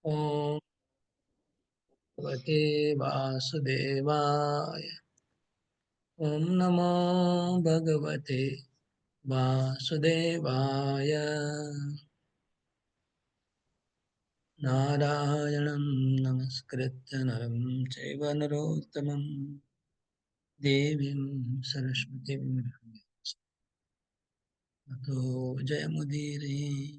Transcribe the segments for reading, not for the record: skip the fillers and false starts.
ओम भगवते वासुदेवाय। ओम नमो भगवते वासुदेवाय। नारायणं नमस्कृत्य नरं चैव नरोत्तमं देवीं सरस्वतीं ततो जयमुदीरये।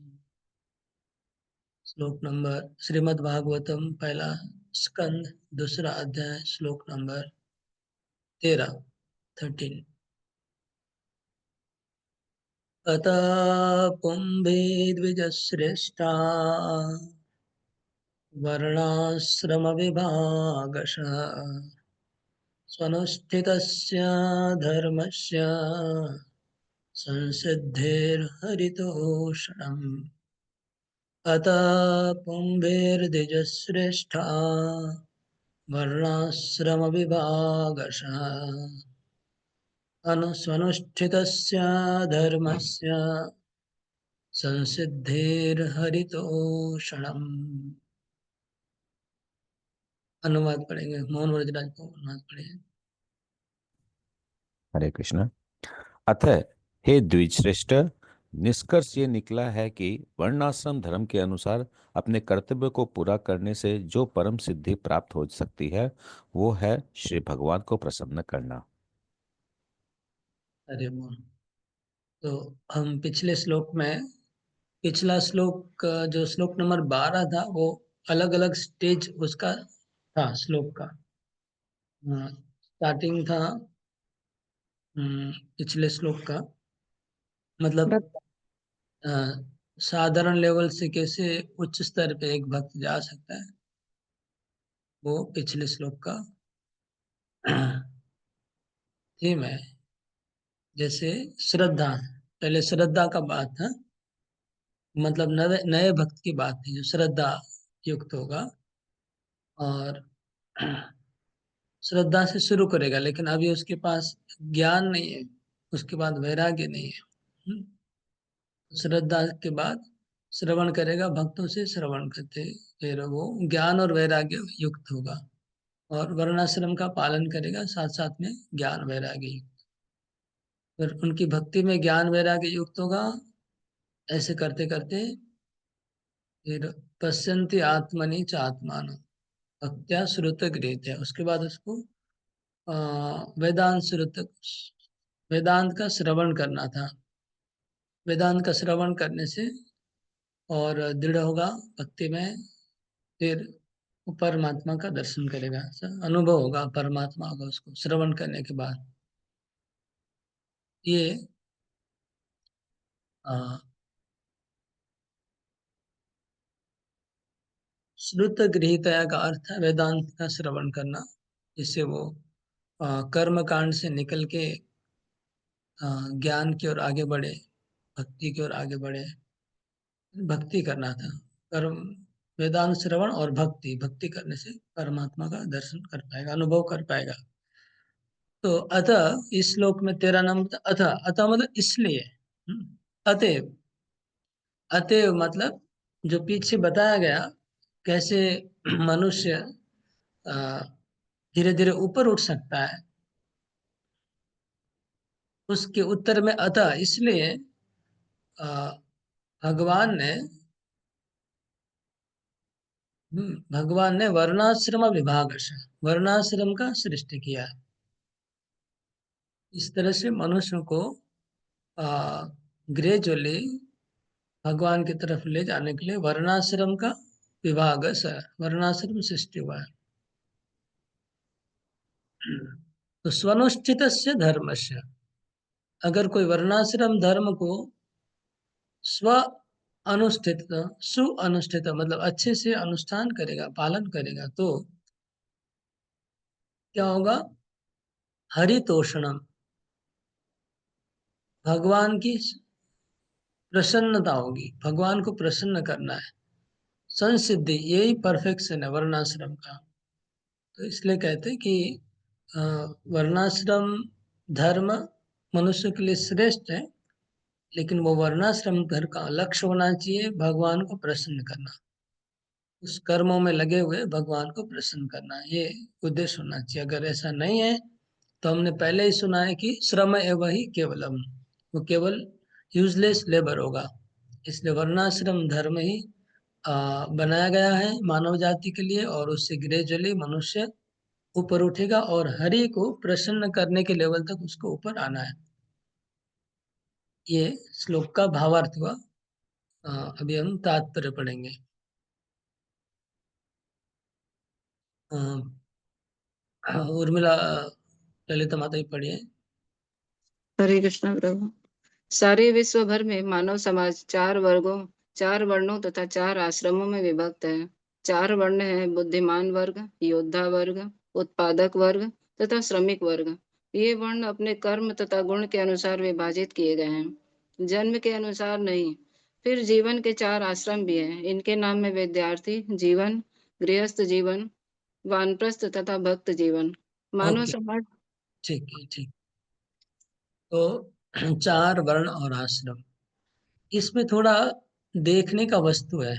श्लोक नंबर श्रीमद् भागवतम पहला स्कंद दूसरा अध्याय श्लोक नंबर 13। अतः पुंभे द्विजश्रेष्ठा वर्णाश्रम विभागशः स्वनुष्ठितस्य धर्मस्य संसिद्धिर्हरितोषणम्। अतः पुंभेर्द्विजश्रेष्ठा वर्णाश्रम विभागशः स्वनुष्ठितस्य धर्मस्य संसिद्धिर्हरितोषणम्। अनुवाद पढ़ेंगे। मोहन व्रजराज को अनुवाद पढ़ेंगे। हरे कृष्ण। अतः हे द्विजश्रेष्ठ, निष्कर्ष ये निकला है कि वर्णाश्रम धर्म के अनुसार अपने कर्तव्य को पूरा करने से जो परम सिद्धि प्राप्त हो सकती है वो है श्री भगवान को प्रसन्न करना। हरे मोहन। तो हम पिछले श्लोक में पिछला श्लोक जो श्लोक नंबर 12 था वो अलग अलग स्टेज उसका था श्लोक का। स्टार्टिंग था पिछले श्लोक का मतलब अ, साधारण लेवल से कैसे उच्च स्तर पे एक भक्त जा सकता है, वो पिछले श्लोक का थीम है। जैसे श्रद्धा, पहले श्रद्धा का बात था, मतलब नए नए भक्त की बात थी जो श्रद्धा युक्त होगा और श्रद्धा से शुरू करेगा, लेकिन अभी उसके पास ज्ञान नहीं है, उसके बाद वैराग्य नहीं है। श्रद्धा के बाद श्रवण करेगा, भक्तों से श्रवण करते फिर वो ज्ञान और वैराग्य युक्त होगा और वर्णाश्रम का पालन करेगा, साथ साथ में ज्ञान वैराग्य युक्त। फिर उनकी भक्ति में ज्ञान वैराग्य युक्त होगा। ऐसे करते करते फिर पश्यन्ति आत्मनि च आत्मानो भक्त्या श्रुत गृहीत्या, उसके बाद उसको वेदांत श्रुत वेदांत का श्रवण करना था। वेदांत का श्रवण करने से और दृढ़ होगा भक्ति में, फिर वो परमात्मा का दर्शन करेगा, अनुभव होगा परमात्मा का उसको श्रवण करने के बाद। ये आ, श्रुत गृहीतया का अर्थ है वेदांत का श्रवण करना, जिससे वो कर्म कांड से निकल के ज्ञान की ओर आगे बढ़े, भक्ति की ओर आगे बढ़े। भक्ति करना था, कर्म वेदांत श्रवण और भक्ति भक्ति करने से परमात्मा का दर्शन कर पाएगा, अनुभव कर पाएगा। तो अतः इस श्लोक में तेरा नाम अतः, अतः मतलब इसलिए। अतएव, अतएव मतलब जो पीछे बताया गया कैसे मनुष्य धीरे धीरे ऊपर उठ सकता है, उसके उत्तर में अतः इसलिए अ, भगवान ने वर्णाश्रम विभाग से वर्णाश्रम का सृष्टि किया है। इस तरह से मनुष्य को ग्रेजुअली भगवान की तरफ ले जाने के लिए वर्णाश्रम का विभाग है, वर्णाश्रम सृष्टि हुआ है। तो स्वनुष्ठित धर्म से, अगर कोई वर्णाश्रम धर्म को स्व अनुष्ठित सु अनुष्ठित मतलब अच्छे से अनुष्ठान करेगा, पालन करेगा, तो क्या होगा? हरितोषणम, भगवान की प्रसन्नता होगी, भगवान को प्रसन्न करना है। संसिद्धि, यही परफेक्शन है वर्णाश्रम का। तो इसलिए कहते हैं कि अ, वर्णाश्रम धर्म मनुष्य के लिए श्रेष्ठ है, लेकिन वो वर्णाश्रम घर का लक्ष्य होना चाहिए भगवान को प्रसन्न करना। उस कर्मों में लगे हुए भगवान को प्रसन्न करना, ये उद्देश्य होना चाहिए। अगर ऐसा नहीं है तो हमने पहले ही सुना है कि श्रम एव ही केवलम, वो केवल यूजलेस लेबर होगा। इसलिए वर्णाश्रम धर्म ही बनाया गया है मानव जाति के लिए, और उससे ग्रेजुअली मनुष्य ऊपर उठेगा और हरि को प्रसन्न करने के लेवल तक उसको ऊपर आना है। ये श्लोक का भावार्थ हुआ। अभी हम तात्पर्य पढ़ेंगे। अ, उर्मिला, ललिता माता ही पढ़िए। हरे कृष्ण प्रभु। सारे विश्व भर में मानव समाज चार वर्गों, चार वर्णों तथा चार आश्रमों में विभक्त है। चार वर्ण है: बुद्धिमान वर्ग, योद्धा वर्ग, उत्पादक वर्ग तथा श्रमिक वर्ग। ये वर्ण अपने कर्म तथा गुण के अनुसार विभाजित किए गए हैं, जन्म के अनुसार नहीं। फिर जीवन के चार आश्रम भी हैं। इनके नाम में विद्यार्थी जीवन, गृहस्थ जीवन, वानप्रस्थ तथा भक्त जीवन। मानव ओके, समाज ठीक है, ठीक। तो चार वर्ण और आश्रम, इसमें थोड़ा देखने का वस्तु है।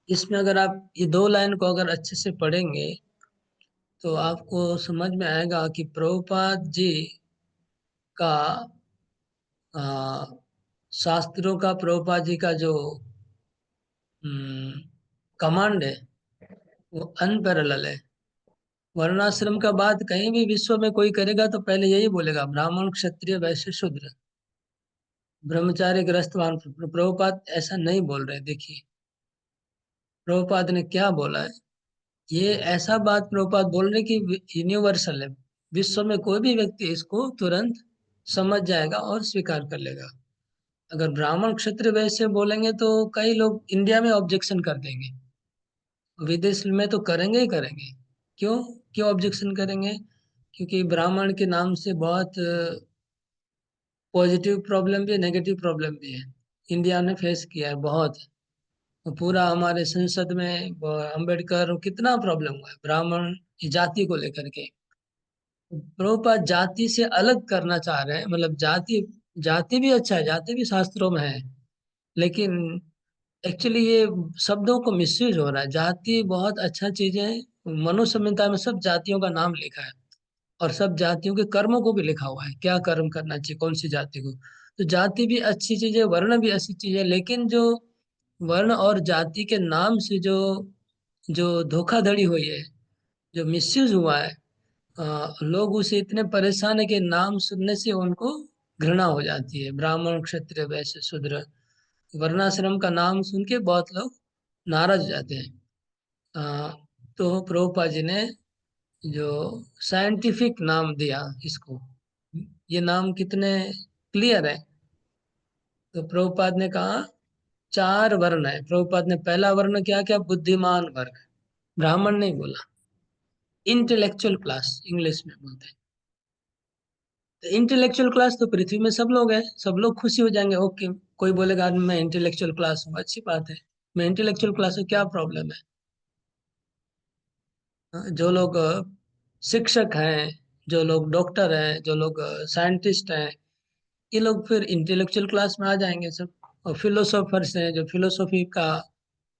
इसमें अगर आप ये दो लाइन को अगर अच्छे से पढ़ेंगे तो आपको समझ में आएगा कि प्रभुपाद जी का आ, शास्त्रों का, प्रभुपाद जी का जो कमांड है वो अनपैरेलल है। वर्णाश्रम का बात कहीं भी विश्व में कोई करेगा तो पहले यही बोलेगा, ब्राह्मण क्षत्रिय वैश्य शूद्र, ब्रह्मचारी गृहस्थ वानप्रस्थ। प्रभुपाद ऐसा नहीं बोल रहे। देखिए प्रभुपाद ने क्या बोला है, ये ऐसा बात प्रभुपाद बोल रहे कि यूनिवर्सल है। विश्व में कोई भी व्यक्ति इसको तुरंत समझ जाएगा और स्वीकार कर लेगा। अगर ब्राह्मण क्षत्रिय वैश्य बोलेंगे तो कई लोग इंडिया में ऑब्जेक्शन कर देंगे, विदेश में तो करेंगे ही करेंगे। क्यों क्यों ऑब्जेक्शन करेंगे? क्योंकि ब्राह्मण के नाम से बहुत पॉजिटिव प्रॉब्लम भी है, नेगेटिव प्रॉब्लम भी है। इंडिया ने फेस किया है बहुत। तो पूरा हमारे संसद में अंबेडकर कितना प्रॉब्लम हुआ है ब्राह्मण की जाति को लेकर के। प्रभुपाद जाति से अलग करना चाह रहे हैं, मतलब जाति, जाति भी अच्छा है, जाति भी शास्त्रों में है, लेकिन एक्चुअली ये शब्दों को मिसयूज हो रहा है। जाति बहुत अच्छा चीज है। मनुष्य संहिता में सब जातियों का नाम लिखा है, और सब जातियों के कर्मों को भी लिखा हुआ है, क्या कर्म करना चाहिए कौन सी जाति को। तो जाति भी अच्छी चीज है, वर्ण भी अच्छी चीज है, लेकिन जो वर्ण और जाति के नाम से जो जो धोखाधड़ी हुई है, जो मिसयूज हुआ है, लोग उसे इतने परेशान है कि नाम सुनने से उनको घृणा हो जाती है। ब्राह्मण क्षत्रिय वैश्य शूद्र, वर्णाश्रम का नाम सुन के बहुत लोग नाराज हो जाते हैं। अ, तो प्रभुपाद जी ने जो साइंटिफिक नाम दिया इसको, ये नाम कितने क्लियर है। तो प्रभुपाद ने कहा चार वर्ण है। प्रभुपाद ने पहला वर्ण क्या क्या, बुद्धिमान वर्ग, ब्राह्मण नहीं बोला, इंटेलेक्चुअल क्लास इंग्लिश में बोलते हैं। तो इंटेलेक्चुअल क्लास तो पृथ्वी में सब लोग हैं, सब लोग खुशी हो जाएंगे। ओके, कोई बोलेगा "आज मैं इंटेलेक्चुअल क्लास हूँ", अच्छी बात है। मैं इंटेलेक्चुअल क्लास हूँ, क्या प्रॉब्लम है? जो लोग शिक्षक हैं, जो लोग डॉक्टर हैं, जो लोग साइंटिस्ट हैं, ये लोग फिर इंटेलेक्चुअल क्लास में आ जाएंगे सब। और फिलोसोफर्स हैं जो फिलोसॉफी का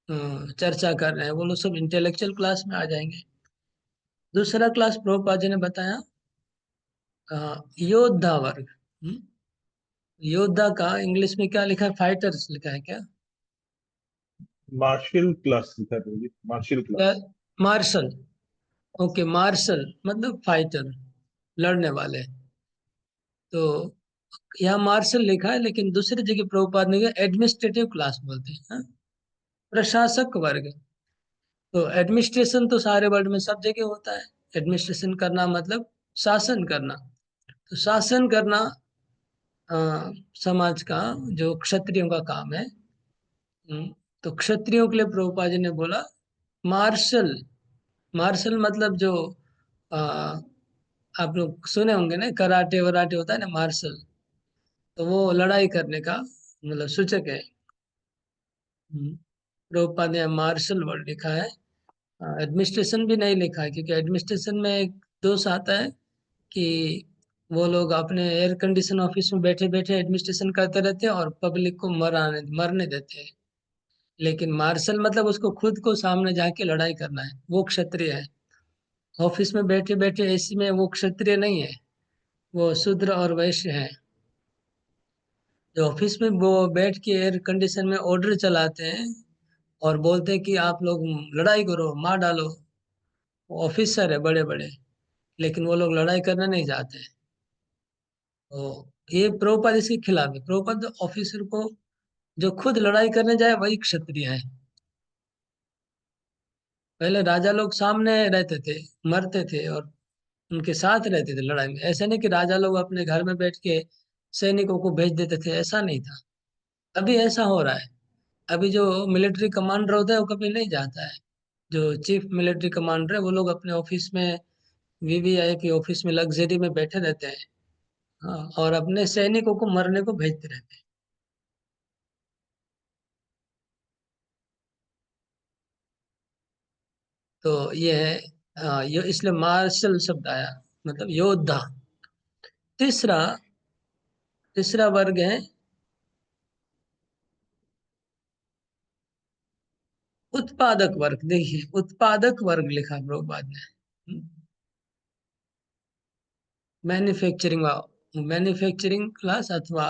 चर्चा कर रहे हैं, वो लोग सब इंटेलेक्चुअल क्लास में आ जाएंगे। दूसरा क्लास प्रभुपाद जी ने बताया योद्धा वर्ग। हम्म, योद्धा का इंग्लिश में क्या लिखा है, फाइटर्स लिखा है क्या? मार्शल क्लास लिखा था जी, मार्शल क्या? क्लास। मार्शल। ओके, मार्शल मतलब फाइटर, लड़ने वाले। तो यहाँ मार्शल लिखा है, लेकिन दूसरी जगह प्रभुपाद ने एडमिनिस्ट्रेटिव क्लास बोलते हैं, हाँ? प्रशासक वर्ग। तो एडमिनिस्ट्रेशन तो सारे वर्ल्ड में सब जगह होता है। एडमिनिस्ट्रेशन करना मतलब शासन करना। तो शासन करना अ, समाज का जो क्षत्रियों का काम है। तो क्षत्रियों के लिए प्रभुपाद जी ने बोला मार्शल। मार्शल मतलब जो अ, आप लोग सुने होंगे ना, कराटे वराटे होता है ना, मार्शल। तो वो लड़ाई करने का मतलब सूचक है। प्रभुपाद ने मार्शल वर्ड लिखा है, एडमिनिस्ट्रेशन भी नहीं लिखा है, क्योंकि एडमिनिस्ट्रेशन में एक दोष आता है कि वो लोग अपने एयर कंडीशन ऑफिस में बैठे बैठे एडमिनिस्ट्रेशन करते रहते हैं और पब्लिक को मरने देते हैं। लेकिन मार्शल मतलब उसको खुद को सामने जाके लड़ाई करना है, वो क्षत्रिय है। ऑफिस में बैठे बैठे एसी में वो क्षत्रिय नहीं है, वो शूद्र और वैश्य है। जो ऑफिस में वो बैठ के एयर कंडीशन में ऑर्डर चलाते हैं और बोलते हैं कि आप लोग लड़ाई करो, मार डालो, वो ऑफिसर है बड़े बड़े, लेकिन वो लोग लड़ाई करना नहीं चाहते। तो ये प्रभुपाद इसके खिलाफ है। प्रभुपाद ऑफिसर को जो खुद लड़ाई करने जाए वही क्षत्रिय है। पहले राजा लोग सामने रहते थे, मरते थे और उनके साथ रहते थे लड़ाई में। ऐसा नहीं कि राजा लोग अपने घर में बैठ के सैनिकों को भेज देते थे, ऐसा नहीं था। अभी ऐसा हो रहा है। अभी जो मिलिट्री कमांडर होता है वो कभी नहीं जाता है। जो चीफ मिलिट्री कमांडर है वो लोग अपने ऑफिस में, वीवीआईपी ऑफिस में लग्जरी में बैठे रहते हैं। हाँ, और अपने सैनिकों को मरने को भेजते रहते हैं। तो ये है, ये इसलिए मार्शल शब्द आया, मतलब योद्धा। तीसरा तीसरा वर्ग है उत्पादक वर्ग। देखिए, उत्पादक वर्ग लिखा प्रभुपाद ने। मैन्युफैक्चरिंग मैन्युफैक्चरिंग क्लास अथवा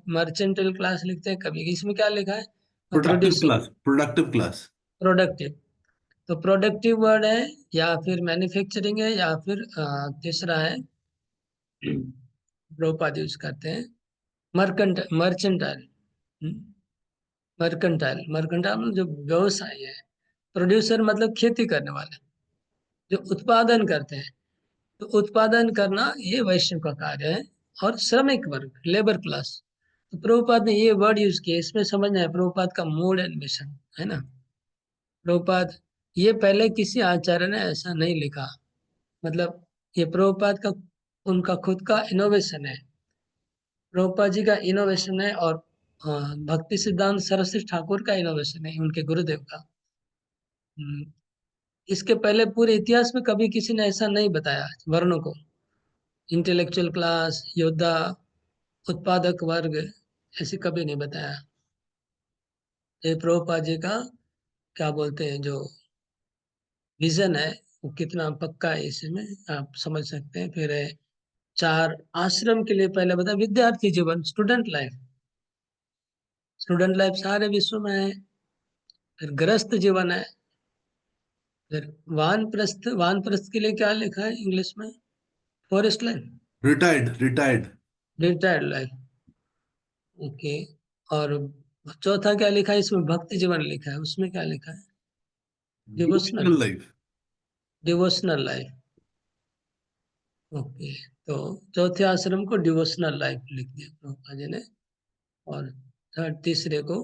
मर्चेंटल क्लास लिखते हैं कभी। इसमें क्या लिखा है? Productive producing, class, productive class. Productive. तो प्रोडक्टिव वर्ड है, या फिर मैन्युफैक्चरिंग है, या फिर तीसरा है प्रभुपाद यूज करते हैं मर्चेंटाइल। मर्केंटाइल, मर्केंटाइल मतलब जो व्यवसाय है। प्रोड्यूसर मतलब खेती करने वाले, जो उत्पादन करते हैं। तो उत्पादन करना ये वैश्य का कार्य है। और श्रमिक वर्ग, लेबर क्लास। तो प्रभुपाद ने ये वर्ड यूज किया, इसमें समझना है प्रभुपाद का मूड एंड मिशन, है ना। प्रभुपाद, ये पहले किसी आचार्य ने ऐसा नहीं लिखा। मतलब ये प्रभुपाद का, उनका खुद का इनोवेशन है। प्रभुपाद जी का इनोवेशन है, और भक्ति सिद्धांत सरस्वती ठाकुर का इनोवेशन है, उनके गुरुदेव का। हम्म, इसके पहले पूरे इतिहास में कभी किसी ने ऐसा नहीं बताया वर्णों को। इंटेलेक्चुअल क्लास, योद्धा, उत्पादक वर्ग, ऐसे कभी नहीं बताया। ये प्रभुपाद जी का, क्या बोलते हैं, जो विजन है वो कितना पक्का है इसमें आप समझ सकते हैं। फिर है चार आश्रम के लिए, पहले बता विद्यार्थी जीवन, स्टूडेंट लाइफ। स्टूडेंट लाइफ सारे विश्व में है। फिर गृहस्थ जीवन है। फिर वानप्रस्थ, वानप्रस्थ के लिए क्या लिखा है इंग्लिश में? Forest life, retired, retired. Retired life. Okay. और चौथा क्या लिखा है इसमें? भक्ति जीवन लिखा है, उसमें क्या लिखा है? Devotional, devotional life. Devotional life. Okay. तो चौथे आश्रम को डिवोशनल लाइफ लिख दिया प्रभुपाद जी ने। और थर्ड, तीसरे को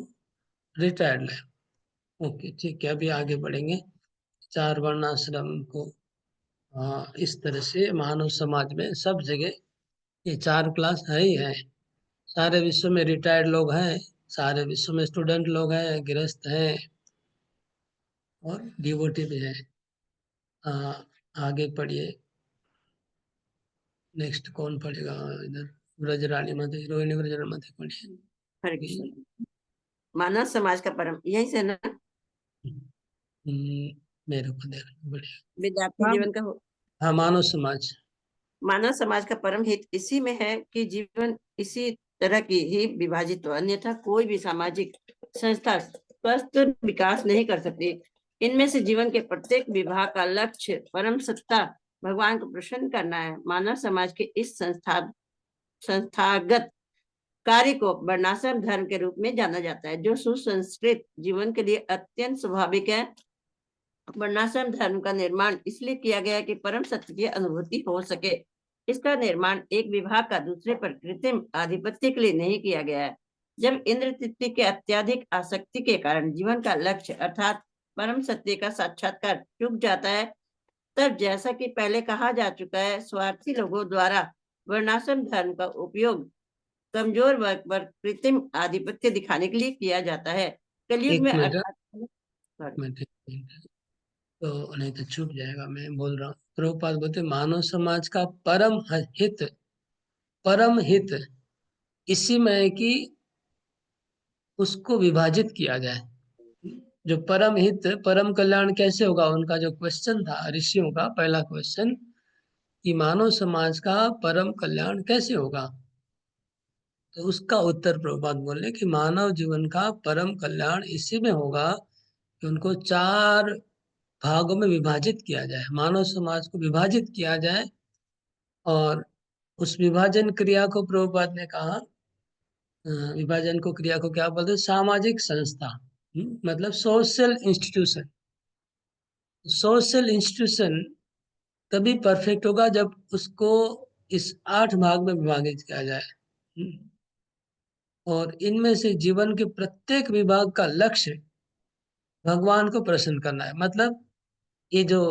रिटायर्ड लाइफ। ओके, ठीक है, अभी आगे बढ़ेंगे। चार वर्णाश्रम को, इस तरह से मानव समाज में सब जगह ये चार क्लास है ही है। सारे विश्व में रिटायर्ड लोग हैं, सारे विश्व में स्टूडेंट लोग हैं, गृहस्थ हैं, और डिवोटी भी है। आगे पढ़िए। नेक्स्ट कौन पढ़ेगा इधर? ब्रजरानी मध्य, रोहिणी ब्रजरानी मध्य पढ़िए। हरे कृष्ण। मानव समाज का परम यही से ना, मेरे को देखना बढ़िया। विद्यार्थी जीवन का हाँ, मानव समाज। मानव समाज का परम हित इसी में है कि जीवन इसी तरह की ही विभाजित हो, अन्यथा कोई भी सामाजिक संस्था स्वस्थ विकास नहीं कर सकती। इनमें से जीवन के प्रत्येक विभाग का लक्ष्य परम सत्ता भगवान को प्रसन्न करना है। मानव समाज के इस संस्थागत कार्य को वर्णाश्रम धर्म के रूप में जाना जाता है, जो सुसंस्कृत जीवन के लिए अत्यंत स्वाभाविक है। वर्णाश्रम धर्म का निर्माण इसलिए किया गया कि परम सत्य की अनुभूति हो सके। इसका निर्माण एक विभाग का दूसरे पर कृत्रिम आधिपत्य के लिए नहीं किया गया है। जब इंद्र तृप्ति के अत्यधिक आसक्ति के कारण जीवन का लक्ष्य अर्थात परम सत्य का साक्षात्कार चूक जाता है, तब जैसा कि पहले कहा जा चुका है, स्वार्थी लोगों द्वारा वर्णाश्रम धर्म का उपयोग कमजोर वर्ग पर कृत्रिम आधिपत्य दिखाने के लिए किया जाता है। कलयुग एक में मिनट, अर्थात तो नहीं तो छूट जाएगा। मैं बोल रहा हूँ, प्रभुपाद बोलते मानव समाज का परम हित, परम हित इसी में है कि उसको विभाजित किया जाए। जो परम हित परम कल्याण कैसे होगा, उनका जो क्वेश्चन था ऋषियों का, पहला क्वेश्चन कि मानव समाज का परम कल्याण कैसे होगा, तो उसका उत्तर प्रभुपाद बोले कि मानव जीवन का परम कल्याण इसी में होगा कि उनको 4 भागों में विभाजित किया जाए, मानव समाज को विभाजित किया जाए। और उस विभाजन क्रिया को प्रभुपाद ने कहा, विभाजन को क्रिया को क्या बोलते हैं, सामाजिक संस्था। मतलब सोशल इंस्टीट्यूशन। सोशल इंस्टीट्यूशन तभी परफेक्ट होगा जब उसको इस 8 भाग में विभाजित किया जाए। और इनमें से जीवन के प्रत्येक विभाग का लक्ष्य भगवान को प्रसन्न करना है। मतलब ये जो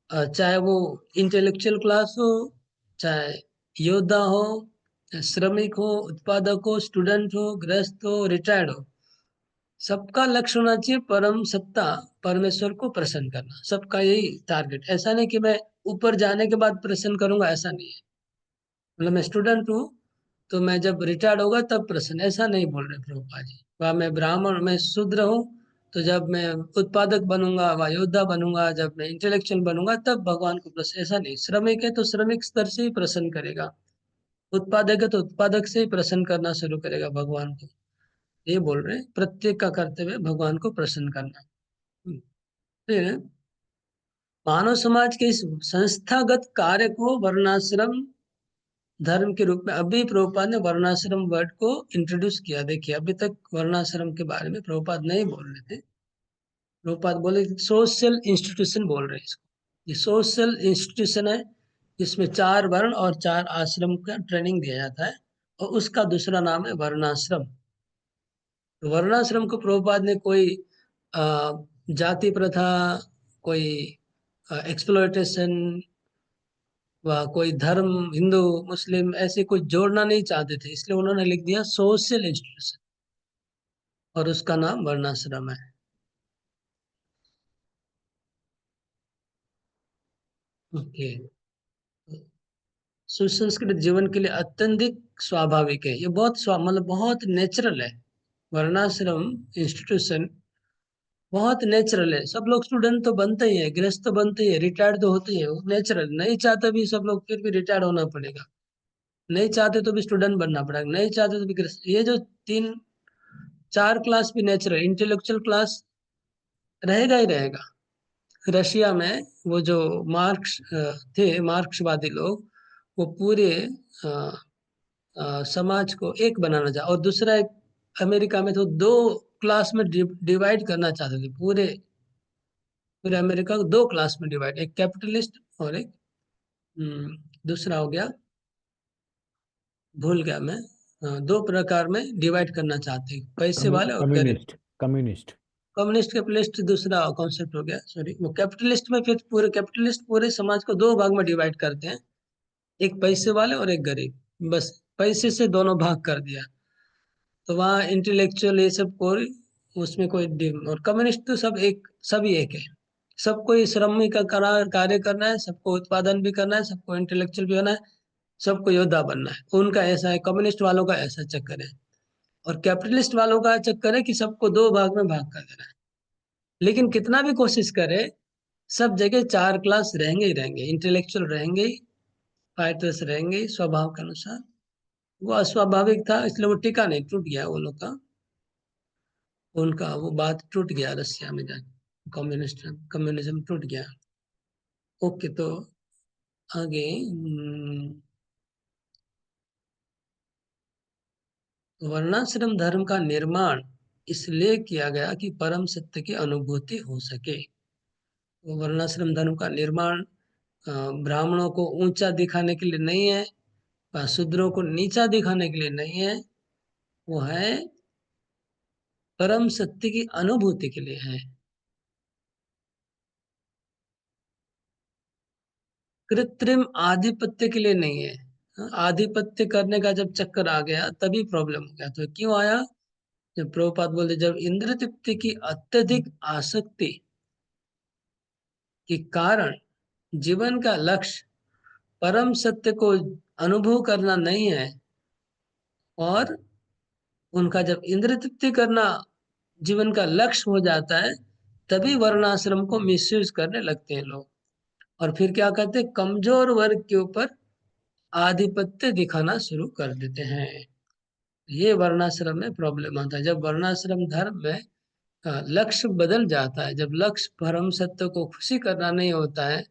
चाहे वो इंटेलेक्चुअल क्लास हो, चाहे योद्धा हो, श्रमिक हो, उत्पादक हो, स्टूडेंट हो, गृहस्थ हो, रिटायर्ड हो, सबका लक्ष्य होना चाहिए परम सत्ता परमेश्वर को प्रसन्न करना। सबका यही टारगेट। ऐसा नहीं कि मैं ऊपर जाने के बाद प्रसन्न करूंगा, ऐसा नहीं है। मतलब मैं स्टूडेंट हूँ तो मैं जब रिटायर्ड होगा तब प्रसन्न, ऐसा नहीं बोल रहे प्रभुपाद जी। वह मैं ब्राह्मण, मैं शूद्र हूँ तो जब मैं उत्पादक बनूंगा, वह योद्धा बनूंगा, जब मैं इंटेलेक्चुअल बनूंगा तब भगवान को प्रसन्न, ऐसा नहीं। श्रमिक है तो श्रमिक स्तर से ही प्रसन्न करेगा, उत्पादक है तो उत्पादक से ही प्रसन्न करना शुरू करेगा भगवान को। ये बोल रहे हैं प्रत्येक का कर्तव्य भगवान को प्रसन्न करना। फिर मानव समाज के इस संस्थागत कार्य को वर्णाश्रम धर्म के रूप में अभी प्रभुपाद ने वर्णाश्रम वर्ड को इंट्रोड्यूस किया। देखिए अभी तक वर्णाश्रम के बारे में प्रभुपाद नहीं बोल रहे थे। प्रभुपाद बोले सोशल इंस्टीट्यूशन बोल रहे हैं इसको। ये सोशल इंस्टीट्यूशन है जिसमें 4 वर्ण और 4 आश्रम का ट्रेनिंग दिया जाता है, और उसका दूसरा नाम है वर्णाश्रम। तो वर्णाश्रम को प्रभुपाद ने कोई जाति प्रथा, कोई एक्सप्लॉयटेशन, वह कोई धर्म, हिंदू मुस्लिम ऐसे कुछ जोड़ना नहीं चाहते थे, इसलिए उन्होंने लिख दिया सोशल इंस्टीट्यूशन, और उसका नाम वर्णाश्रम है। ओके। सुसंस्कृत जीवन के लिए अत्यधिक स्वाभाविक है, ये बहुत मतलब बहुत नेचुरल है। वर्णाश्रम इंस्टीट्यूशन बहुत नेचुरल है। सब लोग स्टूडेंट तो बनते ही है, गृहस्थ तो बनते ही है, रिटायर्ड तो होते ही है, नेचुरल। नहीं चाहते भी सब लोग फिर भी रिटायर्ड होना पड़ेगा, नहीं चाहते तो भी स्टूडेंट बनना पड़ेगा, नहीं चाहते तो भी गृहस्थ। ये जो 4 क्लास भी नेचुरल, इंटेलेक्चुअल क्लास रहेगा ही रहेगा। रशिया में वो जो मार्क्स थे, मार्क्सवादी लोग, वो पूरे अ, समाज को एक बनाना चाह, और दूसरा एक अमेरिका में तो 2 क्लास में डिवाइड करना चाहते थे। पूरे पूरे अमेरिका को 2 क्लास में डिवाइड, एक कैपिटलिस्ट और एक दूसरा हो गया, भूल गया मैं। 2 प्रकार में डिवाइड करना चाहते हैं, पैसे वाले और गरीब। कम्युनिस्ट कम्युनिस्ट कम्युनिस्ट कैपिटलिस्ट दूसरा कॉन्सेप्ट हो गया, सॉरी। वो कैपिटलिस्ट में फिर पूरे कैपिटलिस्ट पूरे समाज को 2 भाग में डिवाइड करते हैं, एक पैसे वाले और एक गरीब। बस पैसे से दोनों भाग कर दिया, तो वहाँ इंटेलेक्चुअल ये सब कोई, उसमें कोई और कम्युनिस्ट तो सब एक, सभी एक है। सबको ये श्रमिक का कार्य करना है, सबको उत्पादन भी करना है, सबको इंटेलेक्चुअल भी होना है, सबको योद्धा बनना है। उनका ऐसा है, कम्युनिस्ट वालों का ऐसा चक्कर है। और कैपिटलिस्ट वालों का चक्कर है कि सबको 2 भाग में भाग कर देना है। लेकिन कितना भी कोशिश करे, सब जगह 4 क्लास रहेंगे ही रहेंगे, इंटेलेक्चुअल रहेंगे ही, फाइटर्स रहेंगे ही स्वभाव के अनुसार। वो अस्वाभाविक था, इसलिए वो टिका नहीं, टूट गया वो लोग का, उनका वो बात टूट गया रशिया में जाके, कम्युनिज्म टूट गया। ओके, तो आगे वर्णाश्रम धर्म का निर्माण इसलिए किया गया कि परम सत्य की अनुभूति हो सके। तो वर्णाश्रम धर्म का निर्माण ब्राह्मणों को ऊंचा दिखाने के लिए नहीं है, शूद्रों को नीचा दिखाने के लिए नहीं है, वो है परम सत्य की अनुभूति के लिए है। कृत्रिम आधिपत्य के लिए नहीं है। आधिपत्य करने का जब चक्कर आ गया तभी प्रॉब्लम हो गया। तो क्यों आया? जब प्रभुपाद बोलते जब इंद्र तृप्ति की अत्यधिक आसक्ति के कारण जीवन का लक्ष्य परम सत्य को अनुभव करना नहीं है, और उनका जब इंद्र तृप्ति करना जीवन का लक्ष्य हो जाता है, तभी वर्णाश्रम को मिसयूज करने लगते हैं लोग। और फिर क्या करते हैं, कमजोर वर्ग के ऊपर आधिपत्य दिखाना शुरू कर देते हैं। ये वर्णाश्रम में प्रॉब्लम आता है। जब वर्णाश्रम धर्म में लक्ष्य बदल जाता है, जब लक्ष्य परम सत्य को खुशी करना नहीं होता है,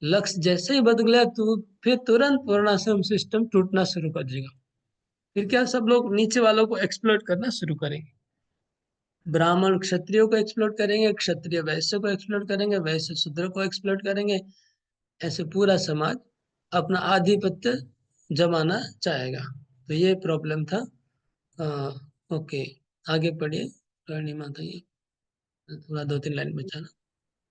लक्ष्य जैसे ही बदला तो फिर तुरंत वर्णाश्रम सिस्टम टूटना शुरू कर देगा। फिर क्या, सब लोग नीचे वालों को एक्सप्लॉइट करना शुरू करेंगे। ब्राह्मण क्षत्रियो को एक्सप्लॉइट करेंगे, क्षत्रिय वैश्य को एक्सप्लॉइट करेंगे, वैश्य शूद्र को एक्सप्लॉइट करेंगे। ऐसे पूरा समाज अपना आधिपत्य जमाना चाहेगा। तो ये प्रॉब्लम था। ओके, आगे पढ़िए रानी माता। ये थोड़ा 2-3 लाइन बचाना।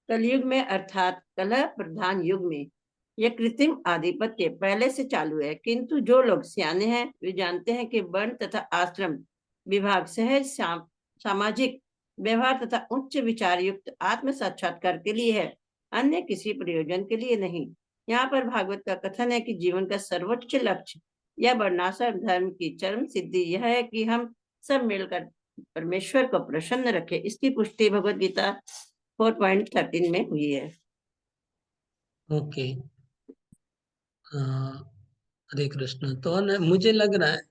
कलयुग में अर्थात कलह प्रधान युग में यह कृत्रिम आधिपत्य पहले से चालू है, किंतु जो लोग सियाने हैं वे जानते हैं कि वर्ण तथा आश्रम विभाग सहज सामाजिक व्यवहार तथा उच्च विचार युक्त आत्म साक्षात्कार के लिए है, अन्य किसी प्रयोजन के लिए नहीं। यहाँ पर भागवत का कथन है कि जीवन का सर्वोच्च लक्ष्य या वर्णाश्रम धर्म की चरम सिद्धि यह है कि हम सब मिलकर परमेश्वर को प्रसन्न रखें। इसकी पुष्टि भगवत गीता 4.13 में हुई है। ओके, हरे कृष्ण। तो मुझे लग रहा है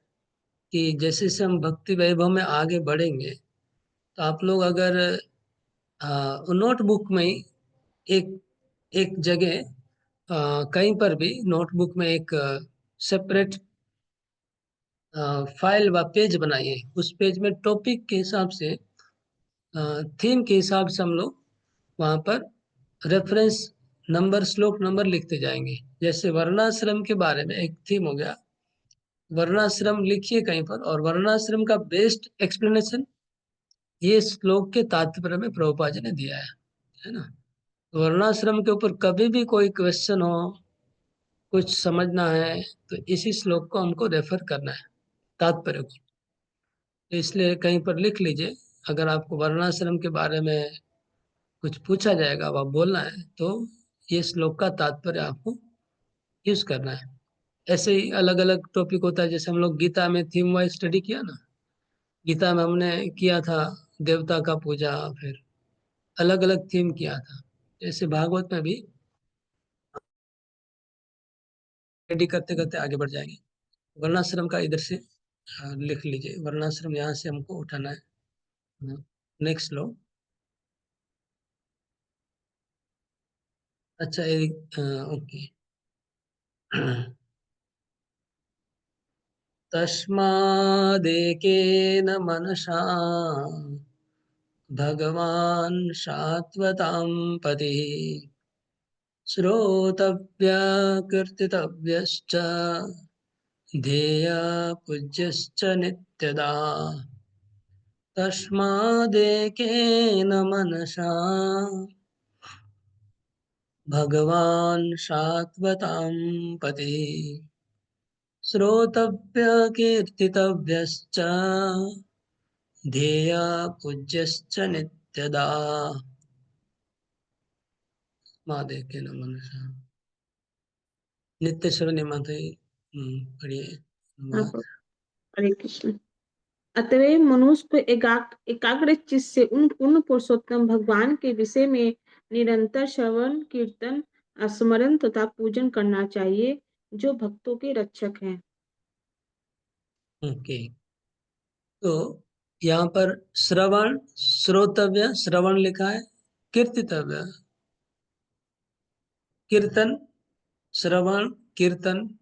कि जैसे जैसे हम भक्ति वैभव में आगे बढ़ेंगे, तो आप लोग अगर नोटबुक में ही एक एक जगह कहीं पर भी नोटबुक में एक सेपरेट फाइल व पेज बनाइए। उस पेज में टॉपिक के हिसाब से, थीम के हिसाब से हम लोग वहाँ पर रेफरेंस नंबर, श्लोक नंबर लिखते जाएंगे। जैसे वर्णाश्रम के बारे में एक थीम हो गया, वर्णाश्रम लिखिए कहीं पर, और वर्णाश्रम का बेस्ट एक्सप्लेनेशन ये श्लोक के तात्पर्य में प्रभुपाद जी ने दिया है ना। वर्णाश्रम के ऊपर कभी भी कोई क्वेश्चन हो, कुछ समझना है, तो इसी श्लोक को हमको रेफर करना है, तात्पर्य को। तो इसलिए कहीं पर लिख लीजिए, अगर आपको वर्णाश्रम के बारे में कुछ पूछा जाएगा, अब आप बोलना है, तो ये श्लोक का तात्पर्य आपको यूज करना है। ऐसे ही अलग अलग टॉपिक होता है। जैसे हम लोग गीता में थीम वाइज स्टडी किया ना, गीता में हमने किया था देवता का पूजा, फिर अलग अलग थीम किया था। जैसे भागवत में भी स्टडी करते करते आगे बढ़ जाएंगे। वर्णाश्रम का इधर से लिख लीजिए, वर्णाश्रम यहाँ से हमको उठाना है। नेक्स्ट लो। अच्छा, ओके। तस्मादेकेन मनसा भगवान् शाश्वतां पतिः श्रोतव्य कीर्तितव्यश्च ध्येय पूज्यश्च नित्यदा। तस्मादेकेन मनसा भगवान् शाश्वतां पतिः श्रोतव्य कीर्तितव्यश्च ध्येय पूज्यश्च नित्यदा। तस्मादेकेन मनसा। नित्य श्रवण माता पढ़िए। हरे कृष्ण। अतएव मनुष्य को एकाग्र चित्त से उन पूर्ण पुरुषोत्तम भगवान के विषय में निरंतर श्रवण कीर्तन स्मरण तथा पूजन करना चाहिए, जो भक्तों के रक्षक हैं। ओके, तो यहाँ पर श्रवण, श्रोतव्य, श्रवण लिखा है, कीर्तितव्य, कीर्तन, श्रवण कीर्तन,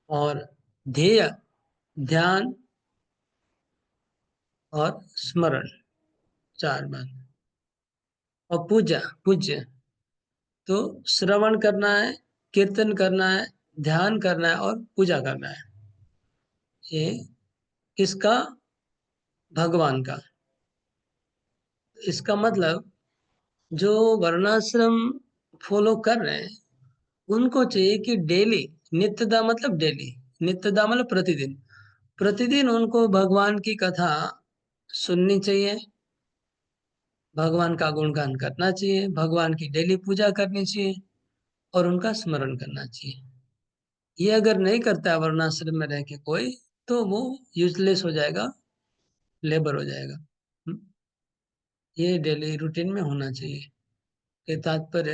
और ध्येय, ध्यान, और स्मरण, 4 बार। और पूजा, पूज्य। तो श्रवण करना है, कीर्तन करना है, ध्यान करना है, और पूजा करना है। ये किसका? भगवान का। इसका मतलब जो वर्णाश्रम फॉलो कर रहे हैं उनको चाहिए कि डेली, नित्यदा मतलब डेली, नित्यदा मतलब प्रतिदिन, प्रतिदिन उनको भगवान की कथा सुननी चाहिए, भगवान का गुणगान करना चाहिए, भगवान की डेली पूजा करनी चाहिए, और उनका स्मरण करना चाहिए। ये अगर नहीं करता है वर्णाश्रम में रह के कोई, तो वो यूजलेस हो जाएगा, लेबर हो जाएगा। ये डेली रूटीन में होना चाहिए। ये तात्पर्य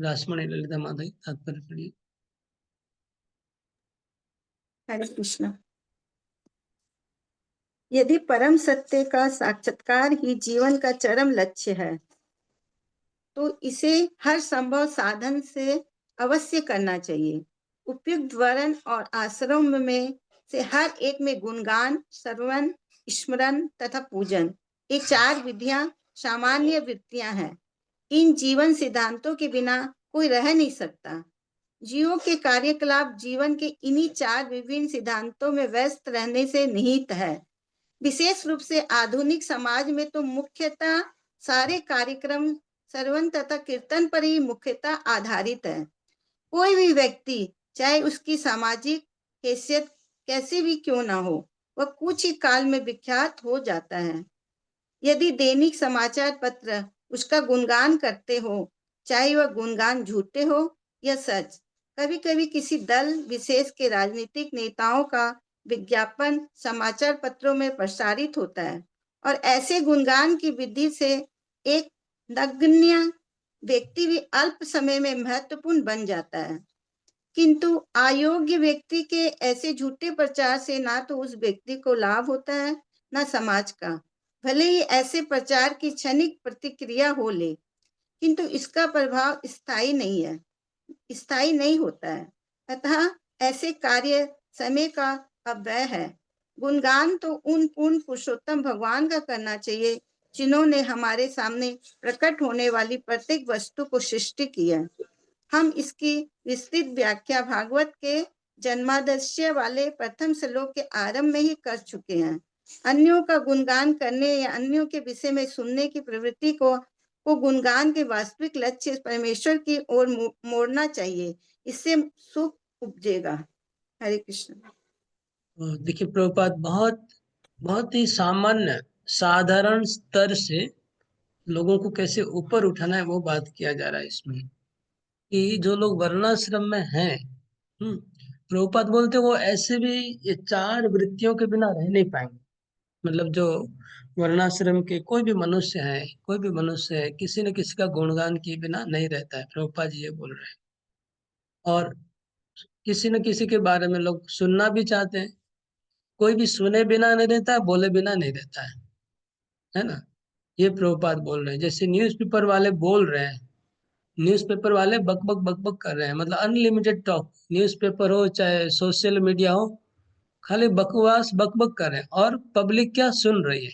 रासमणि ललिता माधवी तात्पर्य पढ़िए। हरे कृष्ण। यदि परम सत्य का साक्षात्कार ही जीवन का चरम लक्ष्य है तो इसे हर संभव साधन से अवश्य करना चाहिए। उपयुक्त वर्ण और आश्रम में से हर एक में गुणगान, श्रवण, स्मरण तथा पूजन, ये 4 विधियां सामान्य वृत्तियां हैं। इन जीवन सिद्धांतों के बिना कोई रह नहीं सकता। जीवों के कार्यकलाप जीवन के इन्हीं 4 विभिन्न सिद्धांतों में व्यस्त रहने से निहित है। विशेष रूप से आधुनिक समाज में तो मुख्यतः सारे कार्यक्रम श्रवण तथा कीर्तन पर ही मुख्यतः आधारित है। कोई भी व्यक्ति चाहे उसकी सामाजिक हैसियत कैसी भी क्यों ना हो, वह कुछ ही काल में विख्यात हो जाता है। यदि दैनिक समाचार पत्र उसका गुणगान करते हो, चाहे वह गुणगान झूठे हो या सच, कभी कभी किसी दल विशेष के राजनीतिक नेताओं का विज्ञापन समाचार पत्रों में प्रसारित होता है और ऐसे गुणगान की विधि से एक नगण्य व्यक्ति भी अल्प समय में महत्वपूर्ण बन जाता है। किंतु अयोग्य व्यक्ति के ऐसे झूठे प्रचार से ना तो उस व्यक्ति को लाभ होता है ना समाज का। भले ही ऐसे प्रचार की क्षणिक प्रतिक्रिया हो ले, किंतु इसका प्रभाव स्थायी नहीं होता है। अतः ऐसे कार्य समय का अपव्यय है। गुणगान तो उन पूर्ण पुरुषोत्तम भगवान का करना चाहिए जिन्होंने हमारे सामने प्रकट होने वाली प्रत्येक वस्तु को सृष्टि किया। हम इसकी विस्तृत व्याख्या भागवत के जन्मादर्श्य वाले प्रथम श्लोक के आरंभ में ही कर चुके हैं। अन्यों का गुणगान करने या अन्यों के विषय में सुनने की प्रवृत्ति को गुणगान के वास्तविक लक्ष्य परमेश्वर की ओर मोड़ना चाहिए। इससे सुख उपजेगा। हरे कृष्ण। देखिए प्रभुपाद बहुत ही सामान्य साधारण स्तर से लोगों को कैसे ऊपर उठाना है वो बात किया जा रहा है इसमें, कि जो लोग वर्णाश्रम में हैं, प्रभुपाद बोलते वो ऐसे भी ये 4 वृत्तियों के बिना रह नहीं पाएंगे। मतलब जो वर्णाश्रम के कोई भी मनुष्य है किसी न किसी का गुणगान किए बिना नहीं रहता है, प्रभुपाद जी ये बोल रहे हैं। और किसी न किसी के बारे में लोग सुनना भी चाहते हैं। कोई भी सुने बिना नहीं रहता है, बोले बिना नहीं रहता है ना। ये प्रभुपाद बोल रहे हैं। जैसे न्यूज़पेपर वाले बोल रहे हैं, न्यूज़पेपर वाले बक बक बक बक कर रहे हैं, मतलब अनलिमिटेड टॉक। न्यूज़पेपर हो चाहे सोशल मीडिया हो, खाली बकवास बक बक कर रहे हैं और पब्लिक क्या सुन रही है,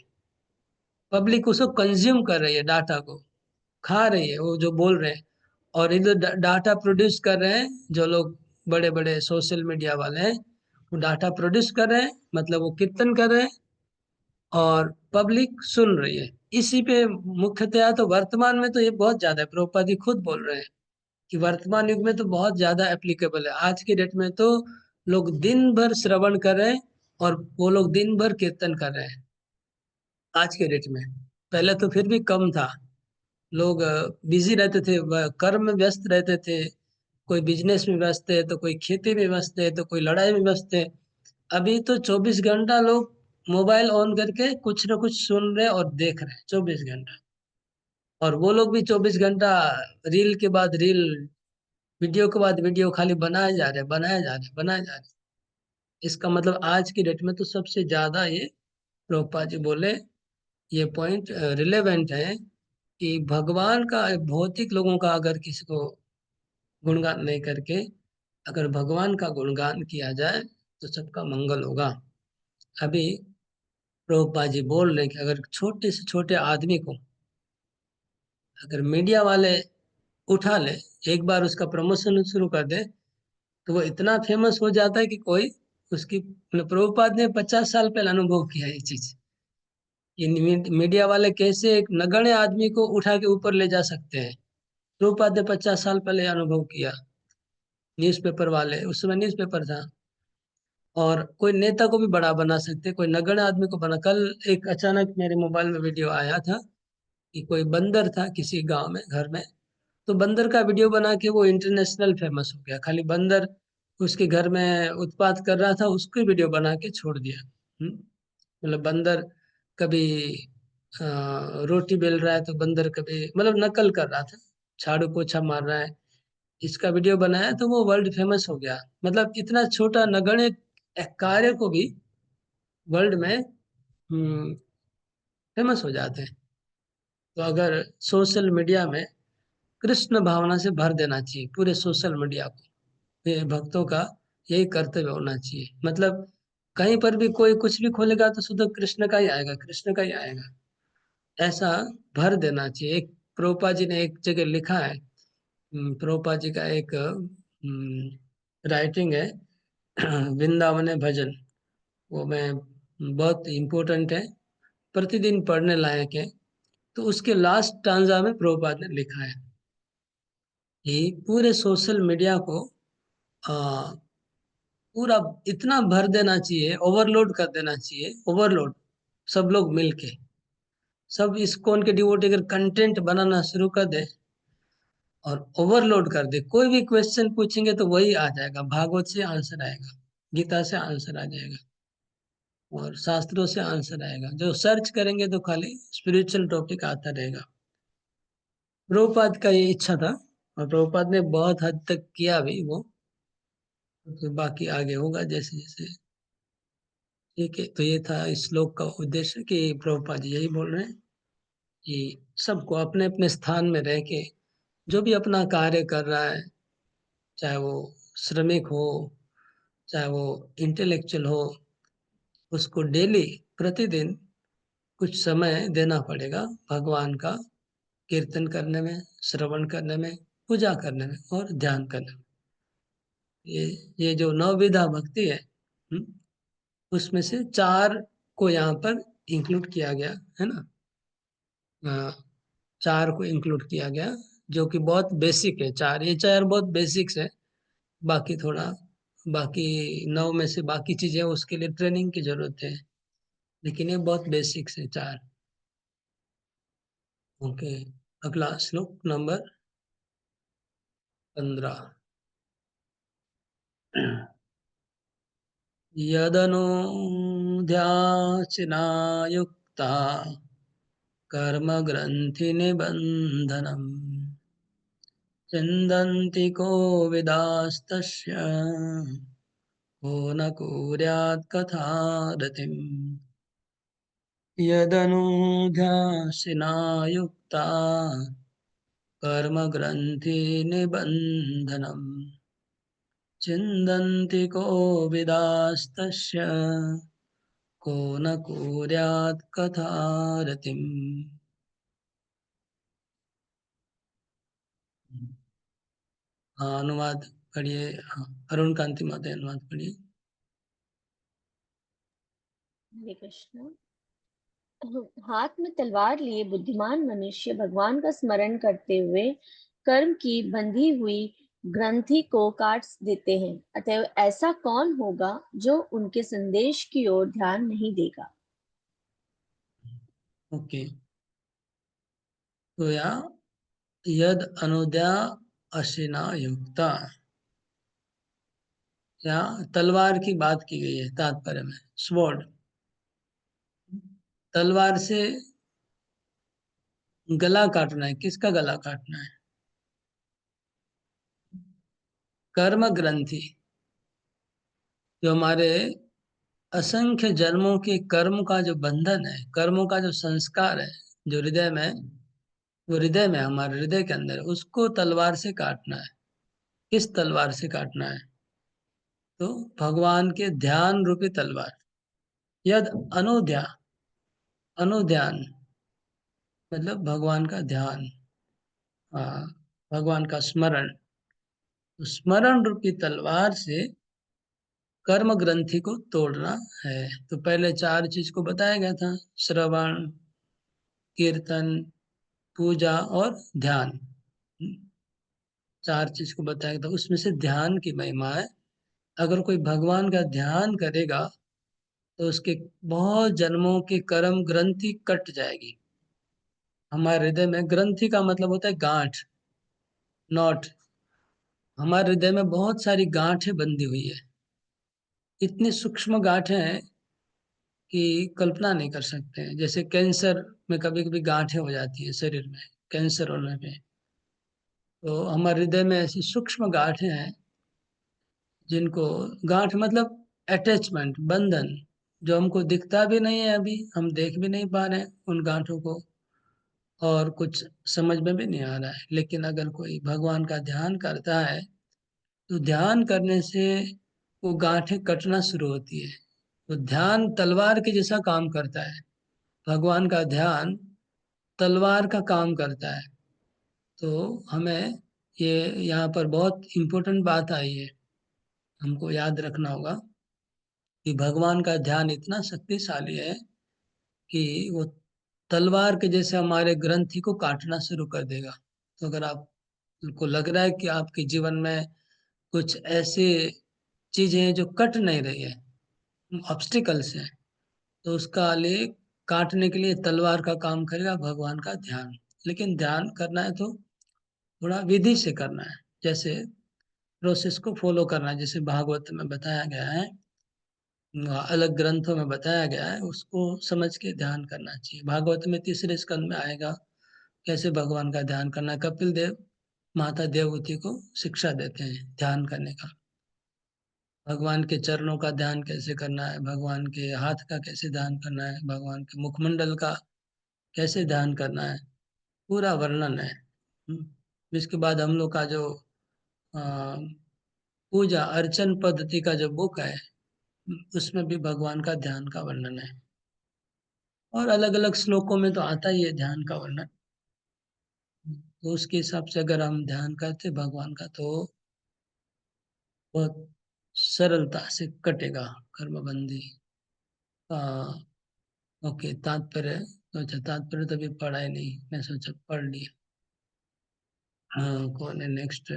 पब्लिक उसको कंज्यूम कर रही है, डाटा को खा रही है वो जो बोल रहे हैं। और इधर डाटा प्रोड्यूस कर रहे हैं जो लोग बड़े बड़े सोशल मीडिया वाले हैं, वो डाटा प्रोड्यूस कर रहे हैं, मतलब वो कीर्तन कर रहे हैं और पब्लिक सुन रही है। इसी पे मुख्यतया तो वर्तमान में तो ये बहुत ज्यादा है। प्रभुपाद जी खुद बोल रहे हैं कि वर्तमान युग में तो बहुत ज्यादा एप्लीकेबल है। आज के डेट में तो लोग दिन भर श्रवण कर रहे हैं और वो लोग दिन भर कीर्तन कर रहे हैं आज के डेट में। पहले तो फिर भी कम था, लोग बिजी रहते थे, कर्म में व्यस्त रहते थे, कोई बिजनेस में व्यस्त है तो कोई खेती में व्यस्त है तो कोई लड़ाई में व्यस्त है। अभी तो 24 घंटा लोग मोबाइल ऑन करके कुछ ना कुछ सुन रहे और देख रहे हैं 24 घंटा। और वो लोग भी 24 घंटा रील के बाद रील, वीडियो के बाद वीडियो खाली बनाए जा रहे। इसका मतलब आज की डेट में तो सबसे ज्यादा ये प्रभुपाद जी बोले, ये पॉइंट रिलेवेंट है कि भगवान का, भौतिक लोगों का अगर किसी को गुणगान नहीं करके अगर भगवान का गुणगान किया जाए तो सबका मंगल होगा। अभी प्रभुपाद जी बोल रहे हैं कि अगर छोटे से छोटे आदमी को अगर मीडिया वाले उठा ले, एक बार उसका प्रमोशन शुरू कर दे, तो वो इतना फेमस हो जाता है कि कोई उसकी, मतलब प्रभुपाद ने 50 साल पहले अनुभव किया ये चीज। ये मीडिया वाले कैसे एक नगण्य आदमी को उठा के ऊपर ले जा सकते हैं, प्रभुपाद ने 50 साल पहले अनुभव किया। न्यूज़पेपर वाले, उस समय न्यूज़पेपर था, और कोई नेता को भी बड़ा बना सकते, कोई नगण्य आदमी को बना। कल एक अचानक मेरे मोबाइल में वीडियो आया था कि कोई बंदर था किसी गांव में घर में, तो बंदर का वीडियो बना के वो इंटरनेशनल फेमस हो गया। खाली बंदर उसके घर में उत्पात कर रहा था, उसकी वीडियो बना के छोड़ दिया। मतलब बंदर कभी रोटी बेल रहा है तो बंदर कभी, मतलब नकल कर रहा था, झाड़ू पोछा मार रहा है, इसका वीडियो बनाया तो वो वर्ल्ड फेमस हो गया। मतलब इतना छोटा नगण्य एक कार्य को भी वर्ल्ड में फेमस हो जाते हैं। तो अगर सोशल मीडिया में कृष्ण भावना से भर देना चाहिए पूरे सोशल मीडिया को, ये भक्तों का यही कर्तव्य होना चाहिए। मतलब कहीं पर भी कोई कुछ भी खोलेगा तो शुद्ध कृष्ण का ही आएगा, कृष्ण का ही आएगा, ऐसा भर देना चाहिए। एक प्रभुपाद जी ने एक जगह लिखा है, प्रभुपाद जी का एक राइटिंग है वृंदावन भजन, वो मैं बहुत इम्पोर्टेंट है, प्रतिदिन पढ़ने लायक है। तो उसके लास्ट स्टांजा में प्रभुपाद ने लिखा है कि पूरे सोशल मीडिया को आ, पूरा इतना भर देना चाहिए, ओवरलोड कर देना चाहिए, ओवरलोड, सब लोग मिलके, सब इस्कॉन के डिवोटी अगर कंटेंट बनाना शुरू कर दे और ओवरलोड कर दे, कोई भी क्वेश्चन पूछेंगे तो वही आ जाएगा, भागवत से आंसर आएगा, गीता से आंसर आ जाएगा और शास्त्रों से आंसर आएगा। जो सर्च करेंगे तो खाली स्पिरिचुअल टॉपिक आता रहेगा। प्रभुपाद का ये इच्छा था और प्रभुपाद ने बहुत हद तक किया भी वो, तो बाकी आगे होगा जैसे जैसे। ठीक है, तो ये था इस श्लोक का उद्देश्य कि प्रभुपाद जी यही बोल रहे हैं कि सबको अपने अपने स्थान में रह के जो भी अपना कार्य कर रहा है, चाहे वो श्रमिक हो, चाहे वो इंटेलेक्चुअल हो, उसको डेली, प्रतिदिन कुछ समय देना पड़ेगा भगवान का कीर्तन करने में, श्रवण करने में, पूजा करने में और ध्यान करने में। ये जो नवविधा भक्ति है, उसमें से 4 को यहाँ पर इंक्लूड किया गया है ना। 4 को इंक्लूड किया गया जो कि बहुत बेसिक है। 4 ये 4 बहुत बेसिक्स है, बाकी थोड़ा, बाकी 9 में से बाकी चीजें उसके लिए ट्रेनिंग की जरूरत है, लेकिन ये बहुत बेसिक्स है 4। ओके, अगला श्लोक नंबर 15। यदनुध्यासिना कर्म ग्रंथि निबंधनम चिंदन्ति को विदास्तस्य को न कुर्यात् कथा रतिम्। यदनुध्यासिना युक्ता कर्म ग्रंथि निबंधनम चिंदन्ति को विदास्तस्य को न कुर्यात् कथा रतिम्। हाँ, अनुवाद पढ़िए। हाँ, अरुण कांति माता अनुवाद पढ़िए। हरे कृष्ण। हाथ में तलवार लिए बुद्धिमान मनुष्य भगवान का स्मरण करते हुए कर्म की बंधी हुई ग्रंथि को काट देते हैं, अतः ऐसा कौन होगा जो उनके संदेश की ओर ध्यान नहीं देगा। ओके, तो यहाँ यद अनुद्या अशिना युक्ता, यहाँ तलवार की बात की गई है तात्पर्य में, स्वॉर्ड। तलवार से गला काटना है, किसका गला काटना है? कर्म ग्रंथि, जो हमारे असंख्य जन्मों के कर्म का जो बंधन है, कर्मों का जो संस्कार है, जो हृदय में, वो हृदय में, हमारे हृदय के अंदर, उसको तलवार से काटना है। किस तलवार से काटना है? तो भगवान के ध्यान रूपी तलवार। यद अनुध्या, अनुध्यान मतलब भगवान का ध्यान, हाँ, भगवान का स्मरण। तो स्मरण रूपी तलवार से कर्म ग्रंथि को तोड़ना है। तो पहले 4 चीज को बताया गया था, श्रवण, कीर्तन, पूजा और ध्यान। 4 चीज को बताया गया था, उसमें से ध्यान की महिमा है। अगर कोई भगवान का ध्यान करेगा तो उसके बहुत जन्मों की कर्म ग्रंथि कट जाएगी। हमारे हृदय में, ग्रंथि का मतलब होता है गांठ, नॉट। हमारे हृदय में बहुत सारी गांठें बंधी हुई है, इतनी सूक्ष्म गांठें हैं कि कल्पना नहीं कर सकते हैं। जैसे कैंसर में कभी कभी गांठें हो जाती है शरीर में, कैंसर होने में, तो हमारे हृदय में ऐसी सूक्ष्म गांठें हैं जिनको, गांठ मतलब अटैचमेंट, बंधन, जो हमको दिखता भी नहीं है, अभी हम देख भी नहीं पा रहे हैं उन गांठों को, और कुछ समझ में भी नहीं आ रहा है। लेकिन अगर कोई भगवान का ध्यान करता है तो ध्यान करने से वो गांठें कटना शुरू होती है। तो ध्यान तलवार के जैसा काम करता है, भगवान का ध्यान तलवार का काम करता है। तो हमें ये यहाँ पर बहुत इम्पोर्टेंट बात आई है, हमको याद रखना होगा कि भगवान का ध्यान इतना शक्तिशाली है कि वो तलवार के जैसे हमारे ग्रंथि को काटना शुरू कर देगा। तो अगर आपको लग रहा है कि आपके जीवन में कुछ ऐसे चीजें हैं जो कट नहीं रही है, ऑब्स्टिकल्स हैं, तो उसका लिए काटने के लिए तलवार का काम करेगा भगवान का ध्यान। लेकिन ध्यान करना है तो थोड़ा विधि से करना है, जैसे प्रोसेस को फॉलो करना है, जैसे भागवत में बताया गया है, अलग ग्रंथों में बताया गया है, उसको समझ के ध्यान करना चाहिए। भागवत में तीसरे स्कंद में आएगा कैसे भगवान का ध्यान करना है। कपिल देव माता देवहूति को शिक्षा देते हैं ध्यान करने का, भगवान के चरणों का ध्यान कैसे करना है, भगवान के हाथ का कैसे ध्यान करना है, भगवान के मुखमंडल का कैसे ध्यान करना है, पूरा वर्णन है। इसके बाद हम लोग का जो अ, पूजा अर्चन पद्धति का जो बुक है, उसमें भी भगवान का ध्यान का वर्णन है, और अलग अलग श्लोकों में तो आता ही है ध्यान का वर्णन। तो उसके हिसाब से अगर हम ध्यान करते भगवान का तो बहुत सरलता से कटेगा कर्मबंदी। ओके, तात्पर्य, अच्छा तात्पर्य तो अभी पढ़ा ही नहीं, मैं सोचा पढ़ लिया। हाँ, कौन है नेक्स्ट?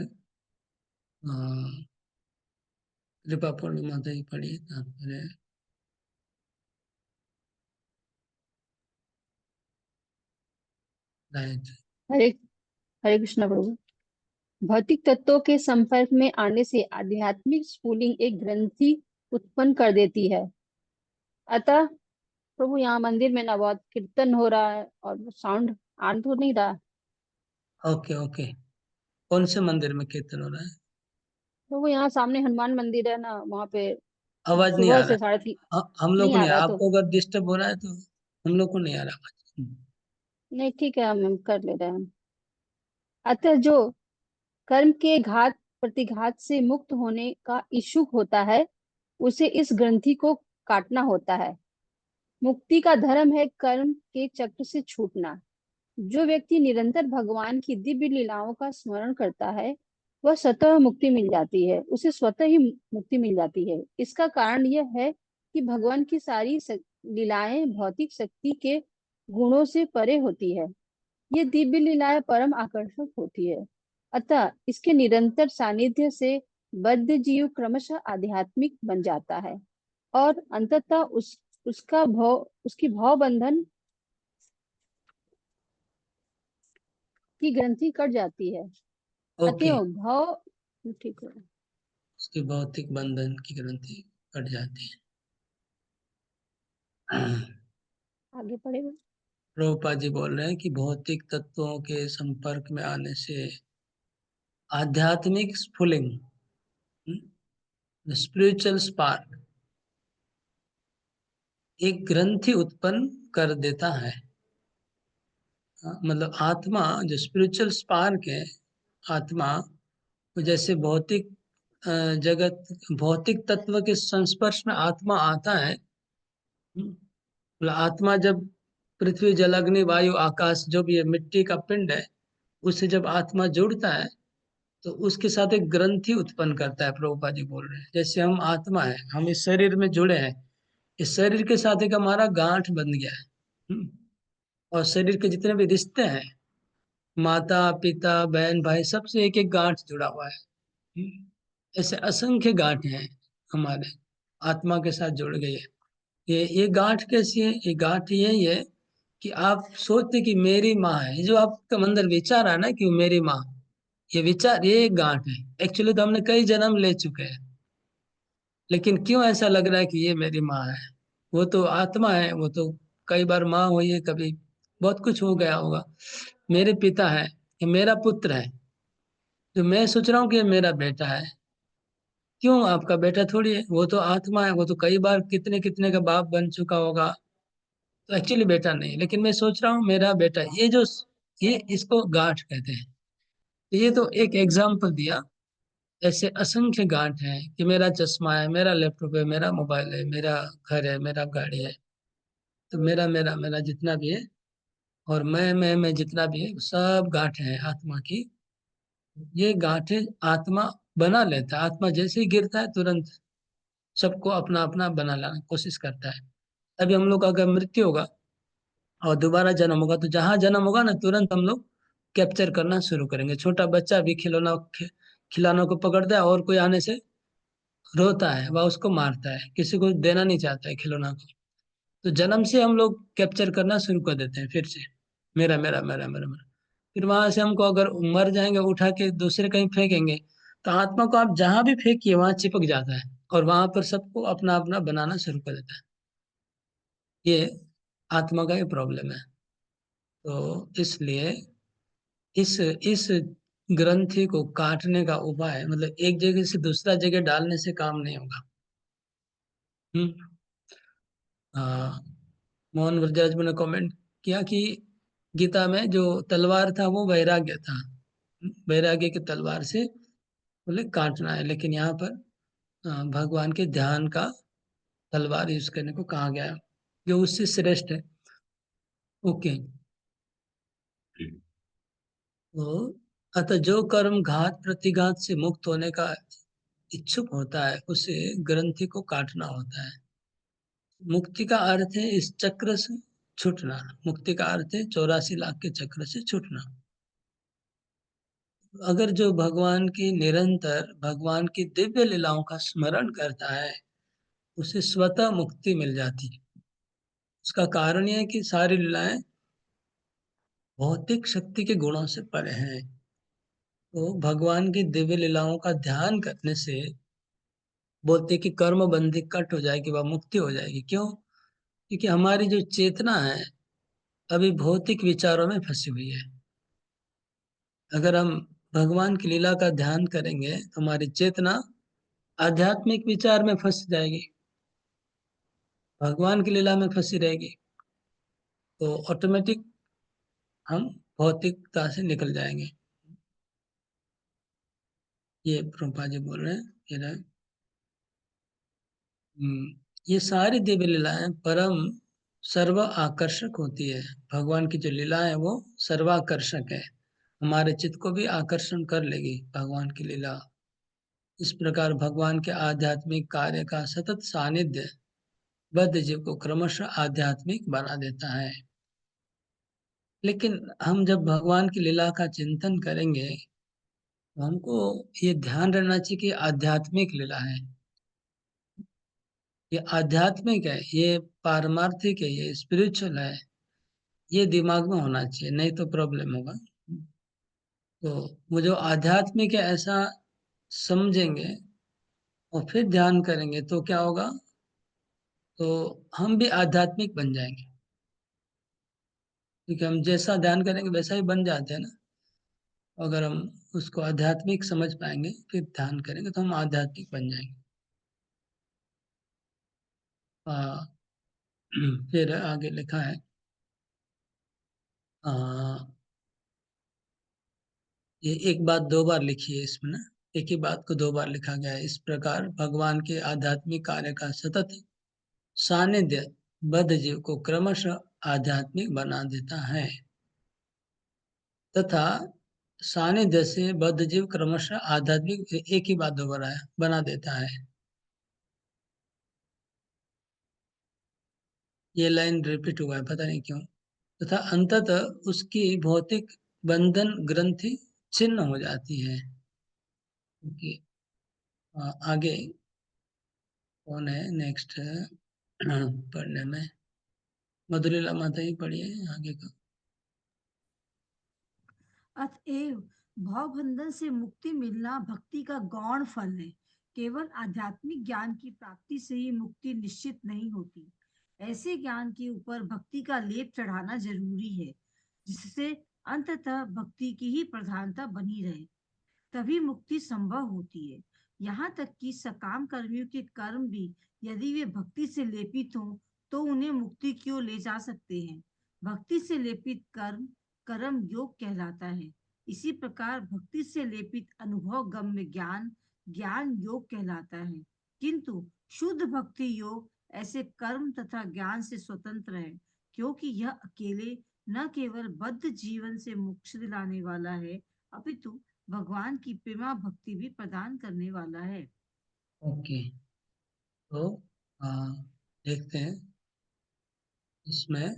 कृपा पूर्ण माता ही पढ़िए तात्पर्य। राइट। हरे हरे कृष्ण प्रभु। भौतिक तत्वों के संपर्क में आने से आध्यात्मिक स्फुलिंग एक ग्रंथि उत्पन्न कर देती है। अतः प्रभु यहाँ मंदिर में ना बहुत कीर्तन हो रहा है और साउंड आ तो नहीं रहा। ओके ओके, कौन से मंदिर में कीर्तन हो रहा है? प्रभु यहाँ सामने हनुमान मंदिर है ना, वहाँ पे आवाज नहीं आ सुबह रहा से है? 3:30 हम लोग नहीं को आ नहीं, रहा है तो आपको अगर डिस्टर्ब हो रहा है तो हम लोग को नहीं आ रहा आवाज। नहीं, ठीक है, हम कर ले रहे हैं। अतः जो कर्म के घात प्रतिघात से मुक्त होने का इच्छुक होता है उसे इस ग्रंथि को काटना होता है। मुक्ति का धर्म है कर्म के चक्र से छूटना। जो व्यक्ति निरंतर भगवान की दिव्य लीलाओं का स्मरण करता है वह स्वतः मुक्ति मिल जाती है, उसे स्वतः ही मुक्ति मिल जाती है। इसका कारण यह है कि भगवान की सारी लीलाएं भौतिक शक्ति के गुणों से परे होती है। ये दिव्य लीलाएं परम आकर्षक होती है। अतः इसके निरंतर सानिध्य से बद्ध जीव क्रमशः आध्यात्मिक बन जाता है और अंततः उसकी भव बंधन की ग्रंथि कट जाती है। ओके, अतएव भव ठीक है। उसके भौतिक बंधन की ग्रंथि कट जाती है। आगे पढ़ेगा। प्रभुपाद जी बोल रहे हैं कि भौतिक तत्वों के संपर्क में आने से आध्यात्मिक स्फुलिंग, स्पिरिचुअल स्पार्क, एक ग्रंथि उत्पन्न कर देता है। मतलब आत्मा, जो स्पिरिचुअल स्पार्क है, आत्मा वो जैसे भौतिक जगत, भौतिक तत्व के संस्पर्श में आत्मा आता है। मतलब आत्मा जब पृथ्वी जल अग्नि वायु आकाश जो भी है, मिट्टी का पिंड है, उससे जब आत्मा जुड़ता है तो उसके साथ एक ग्रंथि उत्पन्न करता है। प्रभुपाद जी बोल रहे हैं जैसे हम आत्मा है, हम इस शरीर में जुड़े हैं, इस शरीर के साथ एक हमारा गांठ बन गया है। और शरीर के जितने भी रिश्ते हैं, माता पिता बहन भाई, सबसे एक एक गांठ जुड़ा हुआ है। ऐसे असंख्य गांठ हैं हमारे, आत्मा के साथ जुड़ गई है। ये गांठ कैसी है? ये गांठ यही है कि आप सोचते कि मेरी माँ है, ये जो आपका अंदर विचार है ना कि वो मेरी माँ, ये विचार, ये एक गांठ है। एक्चुअली तो हमने कई जन्म ले चुके हैं, लेकिन क्यों ऐसा लग रहा है कि ये मेरी माँ है? वो तो आत्मा है, वो तो कई बार माँ हुई है, कभी बहुत कुछ हो गया होगा। मेरे पिता है, ये मेरा पुत्र है, जो मैं सोच रहा हूँ कि ये मेरा बेटा है, क्यों आपका बेटा थोड़ी है, वो तो आत्मा है, वो तो कई बार कितने कितने का बाप बन चुका होगा, तो एक्चुअली बेटा नहीं, लेकिन मैं सोच रहा हूँ मेरा बेटा है। ये इसको गांठ कहते हैं। तो ये तो एक एग्जाम्पल दिया, ऐसे असंख्य गांठ हैं कि मेरा चश्मा है, मेरा लैपटॉप है, मेरा मोबाइल है, मेरा घर है, मेरा गाड़ी है। तो मेरा मेरा मेरा जितना भी है, और मैं जितना भी है, सब गांठें हैं आत्मा की। ये गांठें आत्मा बना लेता है, आत्मा जैसे ही गिरता है तुरंत सबको अपना अपना बना लाने की कोशिश करता है। अभी हम लोग का अगर मृत्यु होगा और दोबारा जन्म होगा, तो जहां जन्म होगा ना, तुरंत हम लोग कैप्चर करना शुरू करेंगे। छोटा बच्चा भी खिलौना को पकड़ता है, और कोई आने से रोता है, वह उसको मारता है, किसी को देना नहीं चाहता है खिलौना को। तो जन्म से हम लोग कैप्चर करना शुरू कर देते हैं फिर से, मेरा मेरा मेरा मेरा मेरा। फिर वहां से हमको अगर मर जाएंगे, उठा के दूसरे कहीं फेंकेंगे, तो आत्मा को आप जहां भी फेंकिए वहां चिपक जाता है, और वहां पर सबको अपना अपना बनाना शुरू कर देता है। ये आत्मा का ही प्रॉब्लम है। तो इसलिए इस ग्रंथि को काटने का उपाय, मतलब एक जगह से दूसरा जगह डालने से काम नहीं होगा। हम्म। हाँ, मोहन ब्रजराज ने कमेंट किया कि गीता में जो तलवार था वो वैराग्य था, वैराग्य की तलवार से बोले काटना है, लेकिन यहाँ पर भगवान के ध्यान का तलवार यूज करने को कहा गया है, जो उससे श्रेष्ठ है। ओके। तो अतः जो कर्म घात प्रतिघात से मुक्त होने का इच्छुक होता है, उसे ग्रंथि को काटना होता है। मुक्ति का अर्थ है इस चक्र से छूटना। मुक्ति का अर्थ है 84 लाख के चक्र से छूटना। अगर जो भगवान की निरंतर भगवान की दिव्य लीलाओं का स्मरण करता है, उसे स्वतः मुक्ति मिल जाती है। उसका कारण यह है कि सारी लीलाएं भौतिक शक्ति के गुणों से परे हैं। तो भगवान की दिव्य लीलाओं का ध्यान करने से बोलते कि कर्म बंधी कट हो जाएगी, वह मुक्ति हो जाएगी। क्यों? क्योंकि हमारी जो चेतना है अभी भौतिक विचारों में फंसी हुई है। अगर हम भगवान की लीला का ध्यान करेंगे तो हमारी चेतना आध्यात्मिक विचार में फंस जाएगी, भगवान की लीला में फंसी रहेगी, तो ऑटोमेटिक हम भौतिकता से निकल जाएंगे। ये प्रभुपाद जी बोल रहे हैं। ये रहे। ये सारी दिव्य लीलाएं परम सर्व आकर्षक होती है। भगवान की जो लीला है वो सर्वाकर्षक है, हमारे चित्त को भी आकर्षण कर लेगी भगवान की लीला। इस प्रकार भगवान के आध्यात्मिक कार्य का सतत सानिध्य बद्ध जीव को क्रमशः आध्यात्मिक बना देता है। लेकिन हम जब भगवान की लीला का चिंतन करेंगे, तो हमको ये ध्यान रहना चाहिए कि आध्यात्मिक लीला है, ये आध्यात्मिक है, ये पारमार्थिक है, ये स्पिरिचुअल है। ये दिमाग में होना चाहिए, नहीं तो प्रॉब्लम होगा। तो वो जो आध्यात्मिक है ऐसा समझेंगे और फिर ध्यान करेंगे तो क्या होगा, तो हम भी आध्यात्मिक बन जाएंगे। क्योंकि हम जैसा ध्यान करेंगे वैसा ही बन जाते हैं ना। अगर हम उसको आध्यात्मिक समझ पाएंगे फिर ध्यान करेंगे तो हम आध्यात्मिक बन जाएंगे। आ, फिर आगे लिखा है, आ, ये एक बात दो बार लिखी है इसमें ना, एक ही बात को दो बार लिखा गया है। इस प्रकार भगवान के आध्यात्मिक कार्य का सतत सानिध्य बद्ध जीव को क्रमशः आध्यात्मिक बना देता है, तथा सानिध्य से बद्ध जीव क्रमशः आध्यात्मिक, एक ही बात दोबारा है, बना देता है। ये लाइन रिपीट हुआ है, पता नहीं क्यों। तथा अंततः उसकी भौतिक बंधन ग्रंथि छिन्न हो जाती है। क्योंकि आगे कौन है नेक्स्ट पढ़ने में, मधुरीला माता ही पढ़िए आगे का। अतएव भवबंधन से मुक्ति मिलना भक्ति का गौण फल है। केवल आध्यात्मिक ज्ञान की प्राप्ति से ही मुक्ति निश्चित नहीं होती। ऐसे ज्ञान के ऊपर भक्ति का लेप चढ़ाना जरूरी है, जिससे अंततः भक्ति की ही प्रधानता बनी रहे, तभी मुक्ति संभव होती है। यहाँ तक कि सकाम कर्मियों के कर्म भी यदि वे भक्ति से लेपित हों तो उन्हें मुक्ति की ओर ले जा सकते हैं। भक्ति से लेपित कर्म कर्म योग कहलाता है। इसी प्रकार भक्ति से लेपित अनुभव गम्य ज्ञान ज्ञान योग कहलाता है। किंतु शुद्ध भक्ति योग ऐसे कर्म तथा ज्ञान से स्वतंत्र है, क्योंकि यह अकेले न केवल बद्ध जीवन से मोक्ष दिलाने वाला है, अपितु भगवान की प्रेमा भक्ति भी प्रदान करने वाला है। ओके, तो देखते हैं इसमें।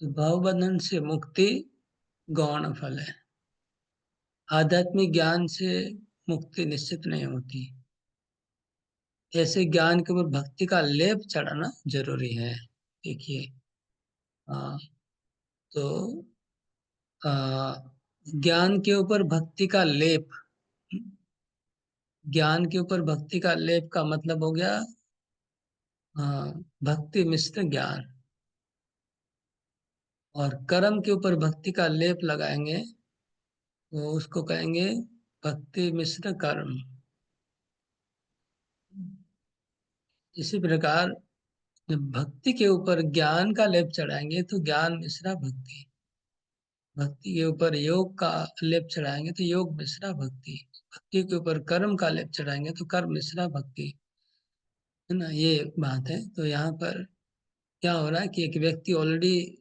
तो भावबंधन से मुक्ति गौण फल है। आध्यात्मिक ज्ञान से मुक्ति निश्चित नहीं होती। ऐसे ज्ञान के ऊपर भक्ति का लेप चढ़ाना जरूरी है। देखिए, तो ज्ञान के ऊपर भक्ति का लेप, ज्ञान के ऊपर भक्ति का लेप का मतलब हो गया भक्ति मिश्र ज्ञान। और कर्म के ऊपर भक्ति का लेप लगाएंगे तो उसको कहेंगे भक्ति मिश्र कर्म। इसी प्रकार जब भक्ति के ऊपर ज्ञान का लेप चढ़ाएंगे तो ज्ञान मिश्रा भक्ति, भक्ति के ऊपर योग का लेप चढ़ाएंगे तो योग मिश्रा भक्ति, भक्ति के ऊपर कर्म का लेप चढ़ाएंगे तो कर्म मिश्रा भक्ति, है ना। ये बात है। तो यहाँ पर क्या हो रहा है कि एक व्यक्ति ऑलरेडी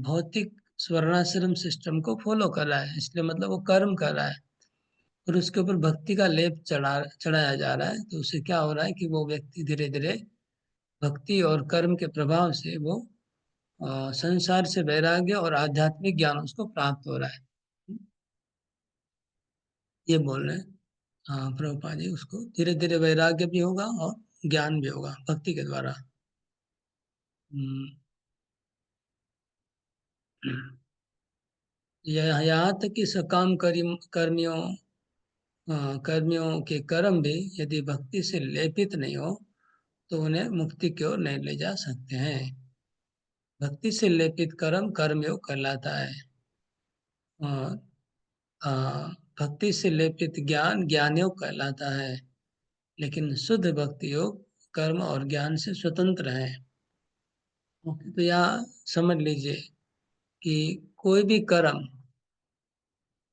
भौतिक स्वर्णाश्रम सिस्टम को फॉलो कर रहा है, इसलिए मतलब वो कर्म कर रहा है, और उसके ऊपर भक्ति का लेप चढ़ाया जा रहा है। तो उससे क्या हो रहा है कि वो व्यक्ति धीरे धीरे भक्ति और कर्म के प्रभाव से वो संसार से वैराग्य और आध्यात्मिक ज्ञान उसको प्राप्त हो रहा है। ये बोल रहे हैं प्रभुपाद जी, उसको धीरे धीरे वैराग्य भी होगा और ज्ञान भी होगा भक्ति के द्वारा। यहाँ तक कि सकाम कर्मियों के कर्म भी यदि भक्ति से लेपित नहीं हो तो उन्हें मुक्ति की ओर नहीं ले जा सकते हैं। भक्ति से लेपित कर्म कर्मयोग कहलाता है, और भक्ति से लेपित ज्ञान ज्ञान योग कहलाता है। लेकिन शुद्ध भक्ति योग कर्म और ज्ञान से स्वतंत्र है। तो यहाँ समझ लीजिए कि कोई भी कर्म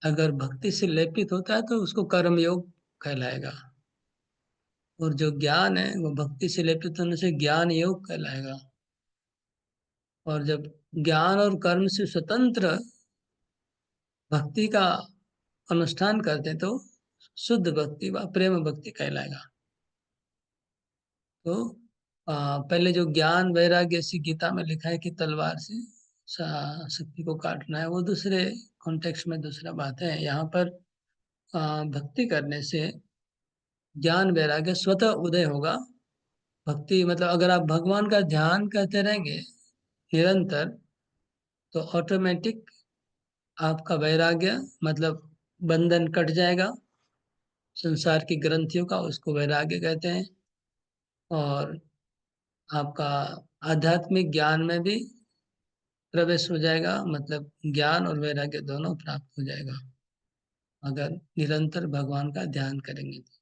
अगर भक्ति से लेपित होता है तो उसको कर्म योग कहलाएगा, और जो ज्ञान है वो भक्ति से लेपित होने से ज्ञान योग कहलाएगा। और जब ज्ञान और कर्म से स्वतंत्र भक्ति का अनुष्ठान करते तो शुद्ध भक्ति व प्रेम भक्ति कहलाएगा। तो पहले जो ज्ञान वैराग्य ऐसी गीता में लिखा है कि तलवार से शक्ति को काटना है, वो दूसरे कॉन्टेक्स्ट में दूसरा बात है। यहाँ पर भक्ति करने से ज्ञान वैराग्य स्वतः उदय होगा। भक्ति मतलब अगर आप भगवान का ध्यान करते रहेंगे निरंतर तो ऑटोमेटिक आपका वैराग्य मतलब बंधन कट जाएगा संसार की ग्रंथियों का, उसको वैराग्य कहते हैं। और आपका आध्यात्मिक ज्ञान में भी प्रवेश हो जाएगा, मतलब ज्ञान और वैराग्य दोनों प्राप्त हो जाएगा अगर निरंतर भगवान का ध्यान करेंगे तो।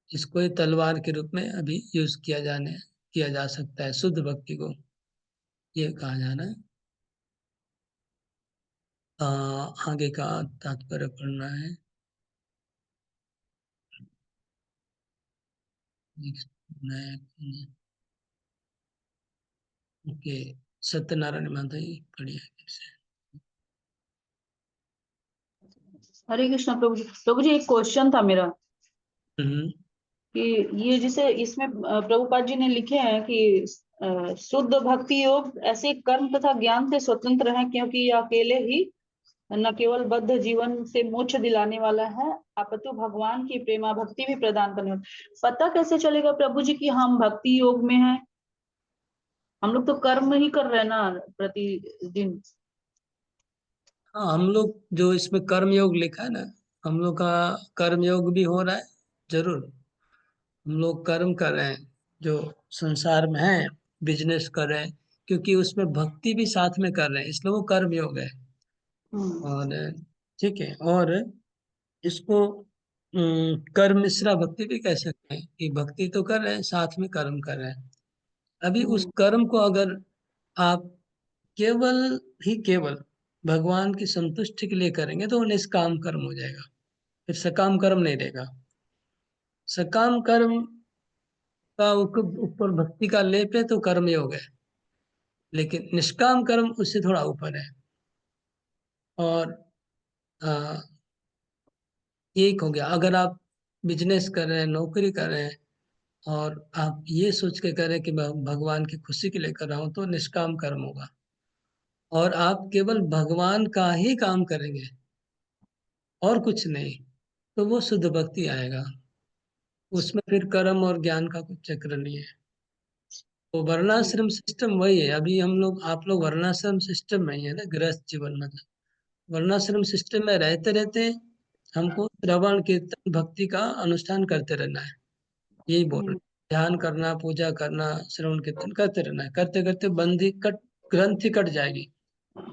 इसको ही तलवार के रूप में अभी यूज किया जा सकता है शुद्ध भक्ति को, ये कहा जा रहा है। आगे का तात्पर्य पढ़ना है। ओके, सत्यनारायण माता जी पढ़िए फिर से। हरे कृष्णा प्रभु जी। प्रभु जी, एक क्वेश्चन था मेरा हम्म, कि ये जिसे इसमें प्रभुपाद जी ने लिखे हैं कि शुद्ध भक्ति योग ऐसे कर्म तथा ज्ञान से स्वतंत्र है, क्योंकि ये अकेले ही न केवल बद्ध जीवन से मोक्ष दिलाने वाला है, अपितु भगवान की प्रेमा भक्ति भी प्रदान करने वाला। पता कैसे चलेगा प्रभु जी कि हम भक्ति योग में हैं? हम लोग तो कर्म ही कर रहे हैं ना प्रतिदिन। हाँ, हम लोग जो इसमें कर्म योग लिखा है ना, हम लोग का कर्म योग भी हो रहा है, जरूर हम लोग कर्म कर रहे हैं जो संसार में है, बिजनेस कर रहे हैं, क्योंकि उसमें भक्ति भी साथ में कर रहे हैं, इसलिए वो कर्म योग है। और ठीक है, और इसको कर्म मिश्रा भक्ति भी कह सकते हैं कि भक्ति तो कर रहे हैं, साथ में कर्म कर रहे हैं। अभी उस कर्म को अगर आप केवल ही केवल भगवान की संतुष्टि के लिए करेंगे तो वो निष्काम कर्म हो जाएगा, फिर सकाम कर्म नहीं रहेगा। सकाम कर्म का ऊपर भक्ति का लेप है तो कर्म योग है, लेकिन निष्काम कर्म उससे थोड़ा ऊपर है। और आ, एक हो गया, अगर आप बिजनेस कर रहे हैं, नौकरी कर रहे हैं, और आप ये सोच के करें कि मैं भगवान की खुशी के लिए कर रहा हूँ, तो निष्काम कर्म होगा। और आप केवल भगवान का ही काम करेंगे और कुछ नहीं, तो वो शुद्ध भक्ति आएगा। उसमें फिर कर्म और ज्ञान का कुछ चक्र नहीं है। तो वर्णाश्रम सिस्टम वही है। अभी हम लोग, आप लोग वर्णाश्रम सिस्टम में ही है ना, गृहस्थ जीवन, मतलब वर्णाश्रम सिस्टम में रहते रहते हमको श्रवण कीर्तन भक्ति का अनुष्ठान करते रहना है, यही बोल रहे हैं। ध्यान करना, पूजा करना, श्रवण कीर्तन करते रहना है। करते करते बंधी कट, ग्रंथि कट जाएगी।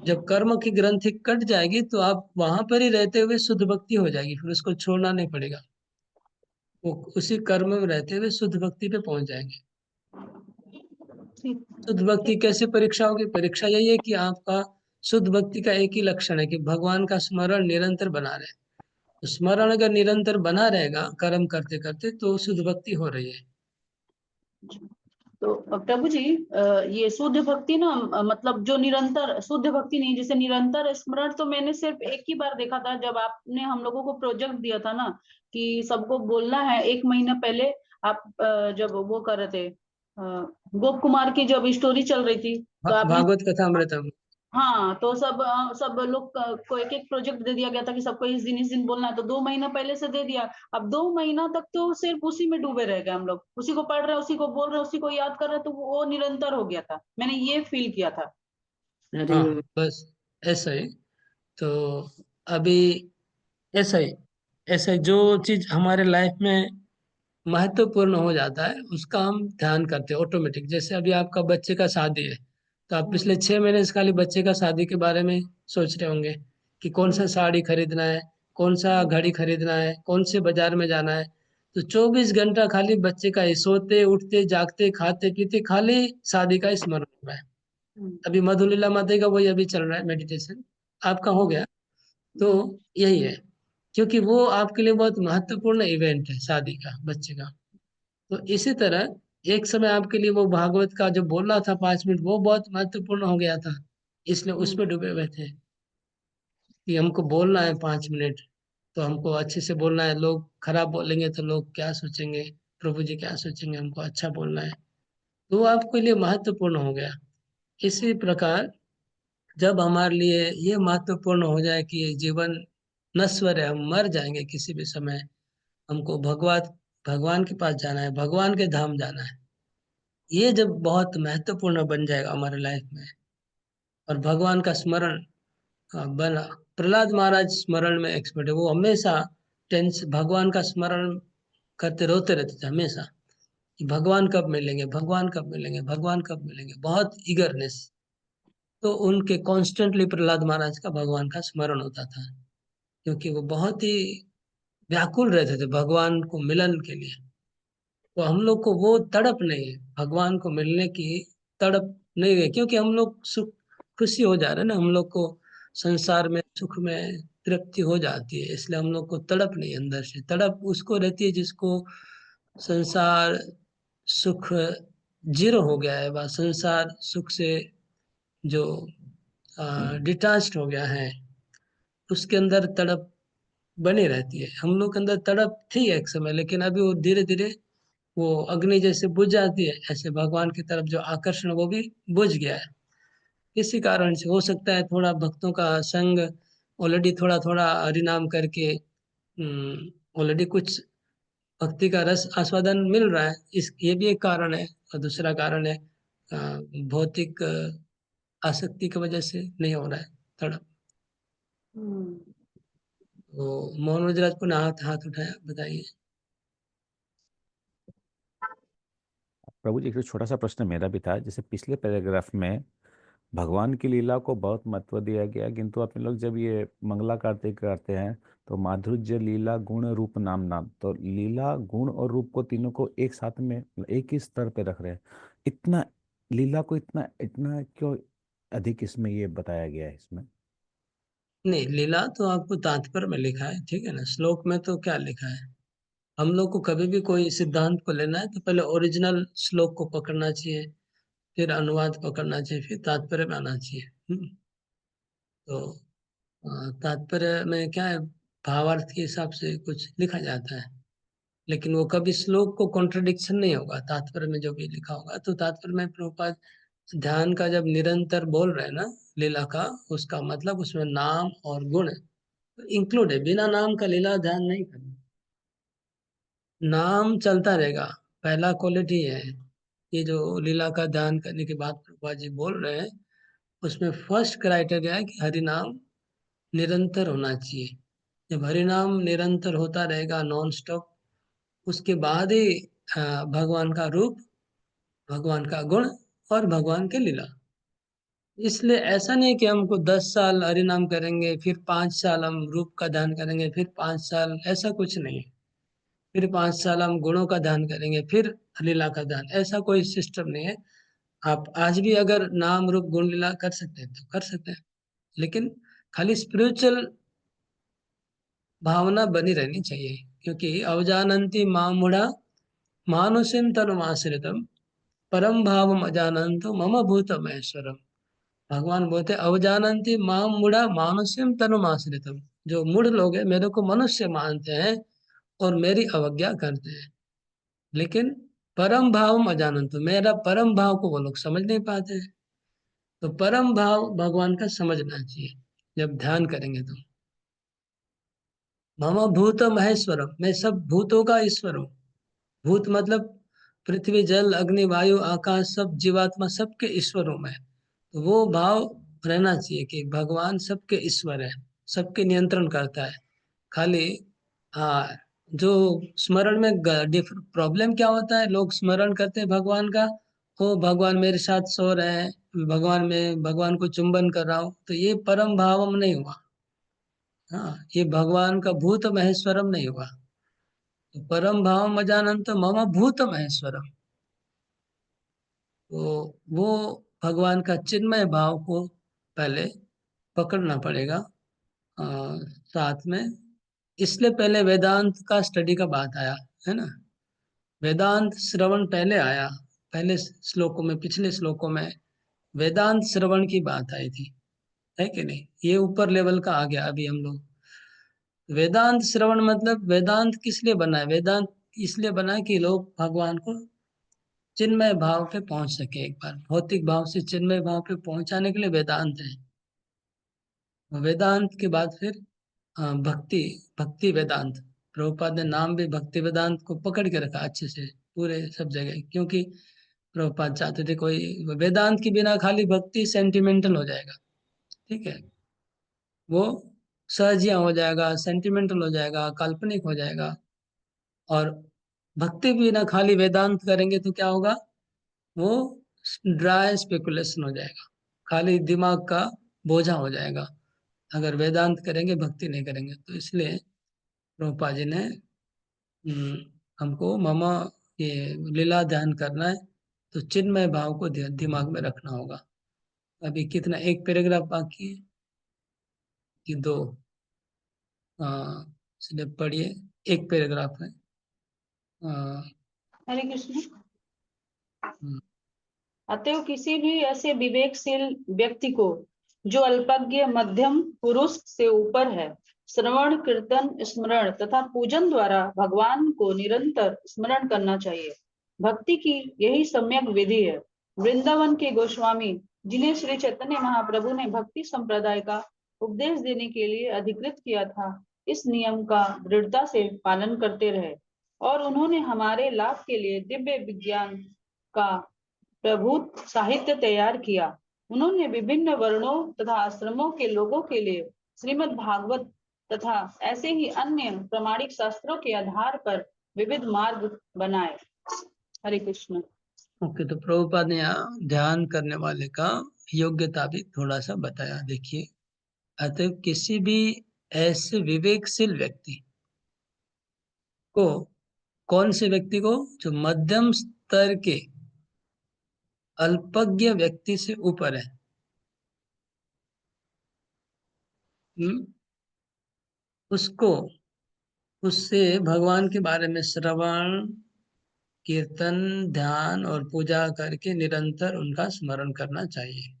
जब कर्म की ग्रंथि कट जाएगी तो आप वहां पर ही रहते हुए शुद्ध भक्ति हो जाएगी, फिर उसको छोड़ना नहीं पड़ेगा। वो उसी कर्म में रहते हुए शुद्ध भक्ति पे पहुंच जाएंगे। शुद्ध भक्ति कैसे परीक्षा होगी? परीक्षा यही है कि आपका शुद्ध भक्ति का एक ही लक्षण है कि भगवान का स्मरण निरंतर बना रहे। तो स्मरण अगर निरंतर बना रहेगा कर्म करते करते, तो शुद्ध भक्ति हो रही है। तो प्रभु जी, ये शुद्ध भक्ति ना, मतलब जो निरंतर शुद्ध भक्ति नहीं, जैसे निरंतर स्मरण तो मैंने सिर्फ एक ही बार देखा था, जब आपने हम लोगों को प्रोजेक्ट दिया था ना कि सबको बोलना है। 1 महीना पहले आप जब वो कर रहे थे, गोप कुमार की जब स्टोरी चल रही थी, तो आपने, भागवत कथा अमृतम। हाँ, तो सब लोग को एक एक प्रोजेक्ट दे दिया गया था कि सबको इस दिन बोलना है। तो 2 महीना पहले से दे दिया। अब 2 महीना तक तो सिर्फ उसी में डूबे रह गए हम लोग, उसी को पढ़ रहे, उसी को बोल रहे, उसी को याद कर रहे, तो वो निरंतर हो गया था। मैंने ये फील किया था। अरे हाँ, बस ऐसा ही। तो अभी ऐसा ही, ऐसा ही जो चीज हमारे लाइफ में महत्वपूर्ण हो जाता है उसका हम ध्यान करते हैं ऑटोमेटिक। जैसे अभी आपका बच्चे का शादी है, तो आप पिछले 6 महीने से खाली बच्चे का शादी के बारे में सोच रहे होंगे कि कौन सा साड़ी खरीदना है, कौन सा घड़ी खरीदना है, कौन से बाजार में जाना है। तो 24 घंटा खाली बच्चे का ही, सोते उठते जागते खाते पीते खाली शादी का ही स्मरण हो रहा है। अभी मधुलीला माता का वही अभी चल रहा है मेडिटेशन, आपका हो गया। तो यही है, क्योंकि वो आपके लिए बहुत महत्वपूर्ण इवेंट है शादी का, बच्चे का। तो इसी तरह एक समय आपके लिए वो भागवत का जो बोल रहा था 5 मिनट, वो बहुत महत्वपूर्ण हो गया था, इसलिए उसमें डूबे हुए थे कि हमको बोलना है 5 मिनट, तो हमको अच्छे से बोलना है। लोग खराब बोलेंगे तो लोग क्या सोचेंगे, प्रभु जी क्या सोचेंगे, हमको अच्छा बोलना है। तो वो आपके लिए महत्वपूर्ण हो गया। इसी प्रकार जब हमारे लिए ये महत्वपूर्ण हो जाए कि ये जीवन नश्वर है, हम मर जाएंगे किसी भी समय, हमको भगवान भगवान के पास जाना है, भगवान के धाम जाना है, ये जब बहुत महत्वपूर्ण बन जाएगा हमारे लाइफ में, और भगवान का स्मरण बना। प्रहलाद महाराज स्मरण में एक्सपर्ट है, वो हमेशा टेंस भगवान का स्मरण करते रोते रहते थे हमेशा कि भगवान कब मिलेंगे, भगवान कब मिलेंगे, भगवान कब मिलेंगे, बहुत ईगरनेस। तो उनके कॉन्स्टेंटली प्रहलाद महाराज का भगवान का स्मरण होता था, क्योंकि वो बहुत ही व्याकुल रहते थे भगवान को मिलन के लिए। तो हम लोग को वो तड़प नहीं है, भगवान को मिलने की तड़प नहीं है, क्योंकि हम लोग सुख खुशी हो जा रहे हैं ना, हम लोग को संसार में सुख में तृप्ति हो जाती है, इसलिए हम लोग को तड़प नहीं, अंदर से तड़प उसको रहती है जिसको संसार सुख जीरो हो गया है, वह संसार सुख से जो डिटाच्ड हो गया है, उसके अंदर तड़प बनी रहती है। हम लोग के अंदर तड़प थी एक समय, लेकिन अभी वो धीरे धीरे वो अग्नि जैसे बुझ जाती है, ऐसे भगवान की तरफ जो आकर्षण वो भी बुझ गया है। इसी कारण से हो सकता है थोड़ा भक्तों का संग ऑलरेडी थोड़ा थोड़ा हरिनाम करके ऑलरेडी कुछ भक्ति का रस आस्वादन मिल रहा है, इस ये भी एक कारण है। और दूसरा कारण है भौतिक आसक्ति की वजह से नहीं हो रहा है तड़प। तो मोहन राज पुनः हाथ उठाया, बताइए। प्रभु जी, एक छोटा सा प्रश्न मेरा भी था। जैसे पिछले पैराग्राफ में भगवान की लीला को बहुत महत्व दिया गया, किंतु अपने लोग जब ये मंगला कार्तिक करते हैं तो माधुर्य लीला गुण रूप नाम नाम, तो लीला गुण और रूप को तीनों को एक साथ में एक ही स्तर पे रख रहे हैं। इतना लीला को इतना इतना क्यों अधिक इसमें ये बताया गया है इसमें? नहीं, लीला तो आपको तात्पर्य में लिखा है, ठीक है ना। श्लोक में तो क्या लिखा है, हम लोग को कभी भी कोई सिद्धांत को लेना है तो पहले ओरिजिनल श्लोक को पकड़ना चाहिए, फिर अनुवाद पकड़ना चाहिए, फिर तात्पर्य में आना चाहिए। तो तात्पर्य में क्या है, भावार्थ के हिसाब से कुछ लिखा जाता है, लेकिन वो कभी श्लोक को कॉन्ट्रडिक्शन नहीं होगा तात्पर्य में जो भी लिखा होगा। तो तात्पर्य में प्रभुपाद ध्यान का जब निरंतर बोल रहे हैं ना लीला का, उसका मतलब उसमें नाम और गुण इंक्लूड है। बिना नाम का लीला ध्यान नहीं करना, नाम चलता रहेगा, पहला क्वालिटी है। ये जो लीला का ध्यान करने के बाद प्रभुपाद जी बोल रहे हैं, उसमें फर्स्ट क्राइटेरिया है कि हरि नाम निरंतर होना चाहिए। जब हरि नाम निरंतर होता रहेगा नॉन स्टॉप, उसके बाद ही भगवान का रूप, भगवान का गुण और भगवान के लीला। इसलिए ऐसा नहीं कि हमको 10 साल हरि नाम करेंगे, फिर 5 साल हम रूप का ध्यान करेंगे, फिर 5 साल, ऐसा कुछ नहीं है। फिर 5 साल हम गुणों का ध्यान करेंगे, फिर लीला का ध्यान, ऐसा कोई सिस्टम नहीं है। आप आज भी अगर नाम रूप गुण लीला कर सकते हैं तो कर सकते हैं, लेकिन खाली स्पिरिचुअल भावना बनी रहनी चाहिए। क्योंकि अवजानन्ति मां मूढ़ा मानुषिं तनुमाश्रितम परम भावम अजानन्तो मम भूत महेश्वरम। भगवान बोलते अवजानन्ति मां मूढ़ा मानुष्यम तनुमाश्रितम, जो मूढ़ लोग हैं मेरे को मनुष्य मानते हैं और मेरी अवज्ञा करते हैं, लेकिन परम भावम अजानन्तो, मेरा परम भाव को वो लोग समझ नहीं पाते हैं। तो परम भाव भगवान का समझना चाहिए जब ध्यान करेंगे तो। मम भूत महेश्वरम, मैं सब भूतों का ईश्वर हूँ। भूत मतलब पृथ्वी जल अग्नि वायु आकाश, सब जीवात्मा सबके ईश्वर हूँ मैं। तो वो भाव रहना चाहिए कि भगवान सबके ईश्वर है, सबके नियंत्रण करता है। खाली हाँ, जो स्मरण में प्रॉब्लम क्या होता है, लोग स्मरण करते हैं भगवान का, ओ भगवान मेरे साथ सो रहे हैं, भगवान में भगवान को चुंबन कर रहा हूँ, तो ये परम भावम नहीं हुआ। हाँ, ये भगवान का भूत महेश्वरम नहीं हुआ। तो परम भावम अजानंत मम भूत महेश्वरम, तो वो भगवान का चिन्मय भाव को पहले पकड़ना पड़ेगा साथ में। इसलिए पहले वेदांत का स्टडी का बात आया है ना। वेदांत श्रवण पहले आया, पहले श्लोकों में, पिछले श्लोकों में वेदांत श्रवण की बात आई थी, है कि नहीं। ये ऊपर लेवल का आ गया अभी हम लोग। वेदांत श्रवण मतलब वेदांत किस लिए बना है, वेदांत इसलिए बना है कि लोग भगवान को चिन्मय भाव पे पहुंच सके। एक बार भौतिक भाव से चिन्मय भाव पे पहुंचाने के लिए वेदांत है। वेदांत के बाद फिर भक्ति, भक्ति वेदांत। प्रभुपाद ने नाम भी भक्ति वेदांत को पकड़ के रखा अच्छे से पूरे सब जगह, क्योंकि प्रभुपाद चाहते थे कोई वेदांत के बिना खाली भक्ति सेंटिमेंटल हो जाएगा, ठीक है, वो सहजिया हो जाएगा, सेंटिमेंटल हो जाएगा, काल्पनिक हो जाएगा। और भक्ति भी ना खाली वेदांत करेंगे तो क्या होगा, वो ड्राई स्पेकुलेशन हो जाएगा, खाली दिमाग का बोझा हो जाएगा। अगर वेदांत करेंगे भक्ति नहीं करेंगे, तो इसलिए प्रभुपाद जी ने हमको ममा ये लीला ध्यान करना है तो चिन्मय भाव को दिमाग में रखना होगा। अभी कितना, एक पैराग्राफ बाकी है कि दो? इसलिए पढ़िए, एक पैराग्राफ है। हरे कृष्ण। हम्म, अतएव किसी भी ऐसे विवेकशील व्यक्ति को जो अल्पज्ञ मध्यम पुरुष से ऊपर है, श्रवण कीर्तन स्मरण तथा पूजन द्वारा भगवान को निरंतर स्मरण करना चाहिए। भक्ति की यही सम्यक विधि है। वृंदावन के गोस्वामी, जिन्हें श्री चैतन्य महाप्रभु ने भक्ति संप्रदाय का उपदेश देने के लिए अधिकृत किया था, इस नियम का दृढ़ता से पालन करते रहे और उन्होंने हमारे लाभ के लिए दिव्य विज्ञान का प्रभुत साहित्य तैयार किया। उन्होंने विभिन्न वर्णों तथा आश्रमों के लोगों के लिए श्रीमद् भागवत तथा ऐसे ही अन्य प्रामाणिक शास्त्रों के आधार पर विविध मार्ग बनाए। हरे कृष्ण। ओके, तो प्रभुपाद ने यहाँ ध्यान करने वाले का योग्यता भी थोड़ा सा बताया। देखिए, अतः किसी भी ऐसे विवेकशील व्यक्ति को, कौन से व्यक्ति को, जो मध्यम स्तर के अल्पज्ञ व्यक्ति से ऊपर है, उसको, उससे भगवान के बारे में श्रवण, कीर्तन, ध्यान और पूजा करके निरंतर उनका स्मरण करना चाहिए।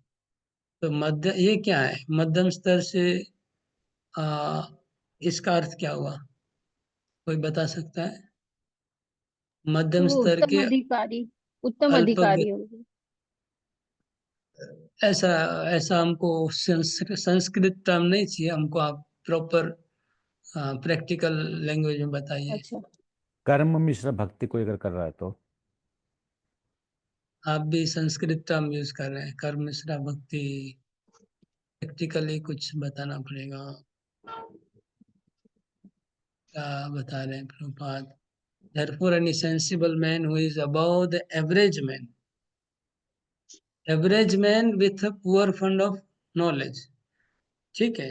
तो मध्य, ये क्या है मध्यम स्तर से? आ, इसका अर्थ क्या हुआ, कोई बता सकता है? मध्यम वो स्तर के उत्तम अल्पज्ञ, अधिकारी होंगे। ऐसा ऐसा हमको संस्कृत टर्म नहीं चाहिए हमको, आप प्रॉपर प्रैक्टिकल लैंग्वेज में बताइए। अच्छा, कर्म मिश्र भक्ति कोई अगर कर रहा है तो आप भी संस्कृत टर्म यूज कर रहे हैं, कर्म मिश्रा भक्ति, प्रैक्टिकली कुछ बताना पड़ेगा। क्या बता रहे हैं Prabhupada? Therefore, any sensible man who is above the average man with a poor fund of knowledge, ठीक है।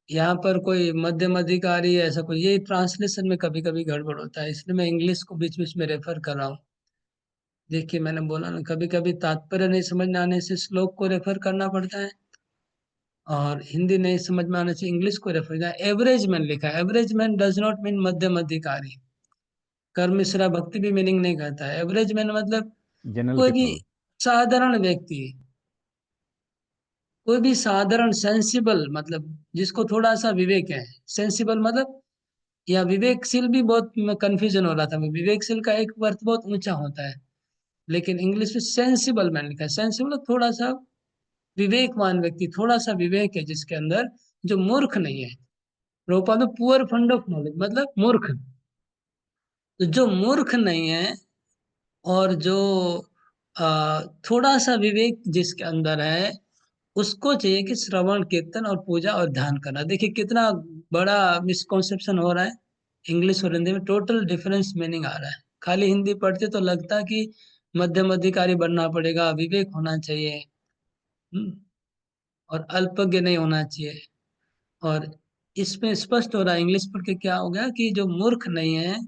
यहाँ पर कोई मध्यम अधिकारी ऐसा कोई, ये ट्रांसलेशन में कभी कभी गड़बड़ होता है, इसलिए मैं इंग्लिश को बीच बीच में रेफर कर रहा हूँ। देखिए, मैंने बोला ना, कभी कभी तात्पर्य नहीं समझ में आने से श्लोक को रेफर करना पड़ता है, और हिंदी नहीं समझ में आने से इंग्लिश को रेफर करना। एवरेज मैन लिखा है, average man does not mean मध्यम अधिकारी। कर्म मिश्रा भक्ति भी मीनिंग नहीं करता है। एवरेज मैन मतलब जनरल कोई भी पीपल। साधारण व्यक्ति, कोई भी साधारण, सेंसिबल मतलब जिसको थोड़ा सा विवेक है। सेंसिबल मतलब, या विवेकशील भी बहुत कंफ्यूजन हो रहा था। विवेकशील का एक अर्थ बहुत ऊंचा होता है, लेकिन इंग्लिश में सेंसिबल मैंने लिखा है। सेंसिबल थोड़ा सा विवेकवान व्यक्ति, थोड़ा सा विवेक है जिसके अंदर, जो मूर्ख नहीं है। Prabhupada poor fund of knowledge मतलब मूर्ख। तो जो मूर्ख नहीं है, और जो थोड़ा सा विवेक जिसके अंदर है, उसको चाहिए कि श्रवण, कीर्तन और पूजा और ध्यान करना। देखिए कितना बड़ा मिसकॉन्सेप्शन हो रहा है। इंग्लिश और हिंदी में टोटल डिफरेंस मीनिंग आ रहा है। खाली हिंदी पढ़ते तो लगता है कि मध्यम अधिकारी बनना पड़ेगा, विवेक होना चाहिए, और अल्पज्ञ नहीं होना चाहिए। और इसमें स्पष्ट हो रहा है इंग्लिश पढ़ के क्या हो गया, कि जो मूर्ख नहीं है,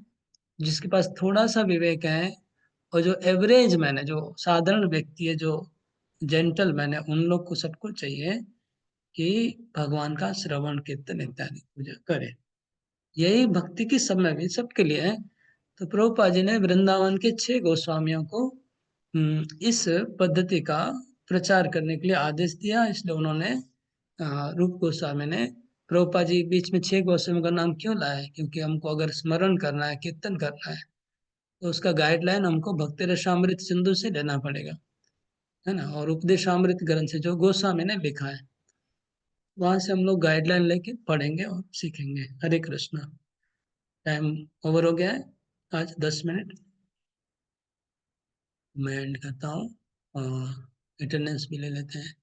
जिसके पास थोड़ा सा विवेक है, और जो एवरेज मैन है, जो साधारण व्यक्ति है, जो जेंटल मैन है, उन लोग को सबको चाहिए कि भगवान का श्रवण, कीर्तन इत्यादि पूजा करे। यही भक्ति की सब में भी सबके लिए है। तो प्रभुपाद जी ने वृंदावन के 6 गोस्वामियों को इस पद्धति का प्रचार करने के लिए आदेश दिया। इसलिए उन्होंने, रूप गोस्वामी ने, प्रभुपाद जी बीच में 6 गोस्वामियों का नाम क्यों लाया है? क्योंकि हमको अगर स्मरण करना है, कीर्तन करना है, तो उसका गाइडलाइन हमको भक्ति रसामृत सिंधु से लेना पड़ेगा, है ना, और उपदेशामृत ग्रंथ से जो गोस्वामी ने लिखा है, वहां से हम लोग गाइडलाइन लेके पढ़ेंगे और सीखेंगे। हरे कृष्णा। टाइम ओवर हो गया है, आज 10 मिनट। मैं एंड करता हूँ, और अटेंडेंस भी ले लेते हैं।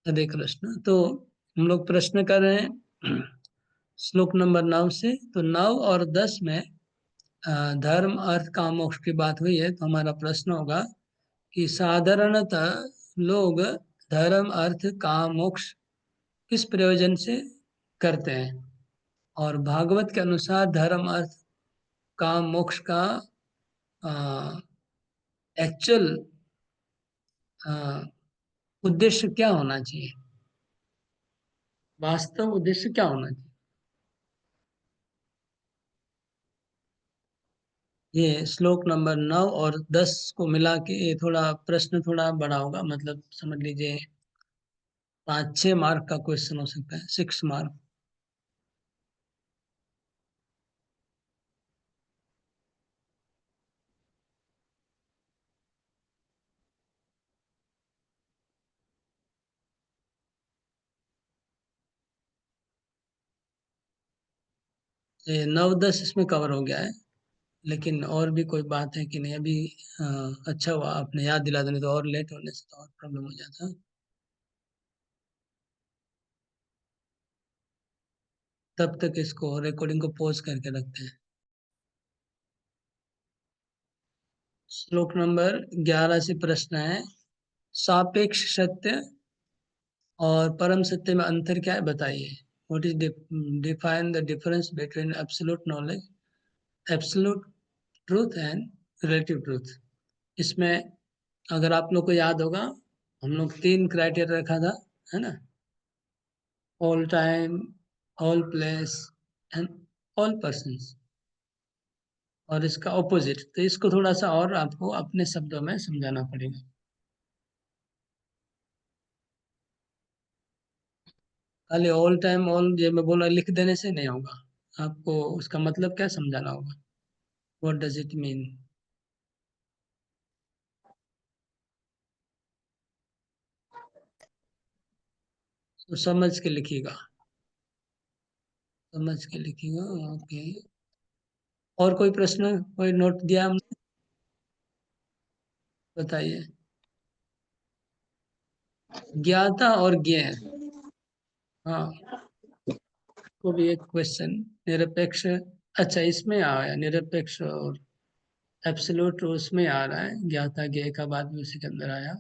हरे कृष्णा। तो हम लोग प्रश्न कर रहे हैं श्लोक नंबर 9 से। तो 9 और 10 में धर्म, अर्थ, काम, मोक्ष की बात हुई है। तो हमारा प्रश्न होगा कि साधारणतः लोग धर्म, अर्थ, काम, मोक्ष किस प्रयोजन से करते हैं? और भागवत के अनुसार धर्म, अर्थ, काम, मोक्ष का एक्चुअल उद्देश्य क्या होना चाहिए? वास्तव उद्देश्य क्या होना चाहिए? ये श्लोक नंबर 9 और 10 को मिला के ये थोड़ा प्रश्न थोड़ा बड़ा होगा, मतलब समझ लीजिए 5-6 मार्क का क्वेश्चन हो सकता है, 6 मार्क। ये 9-10 इसमें कवर हो गया है, लेकिन और भी कोई बात है कि नहीं? अभी अच्छा हुआ आपने याद दिला देने, तो और लेट होने से तो और प्रॉब्लम हो जाता। तब तक इसको रिकॉर्डिंग को पॉज करके रखते हैं। श्लोक नंबर 11 से प्रश्न है, सापेक्ष सत्य और परम सत्य में अंतर क्या है बताइए। What is define the difference between absolute knowledge, absolute truth and relative truth. इसमें अगर आप लोग को याद होगा, हम लोग 3 क्राइटेरिया रखा था, है ना, all time, all place and all persons, और इसका ऑपोजिट। तो इसको थोड़ा सा और आपको अपने शब्दों में समझाना पड़ेगा। खाली ऑल टाइम ऑल ये मैं बोला लिख देने से नहीं होगा, आपको उसका मतलब क्या समझाना होगा। What does it mean. तो समझ के लिखिएगा, समझ के लिखिएगा। ओके, और कोई प्रश्न, कोई नोट दिया हमने, बताइए। ज्ञाता और ज्ञेय, हाँ, को भी एक क्वेश्चन। निरपेक्ष, अच्छा इसमें आया निरपेक्ष और एब्सोल्यूट, उसमें आ रहा है, ज्ञाता ज्ञेय का बाद भी उसी के अंदर आया।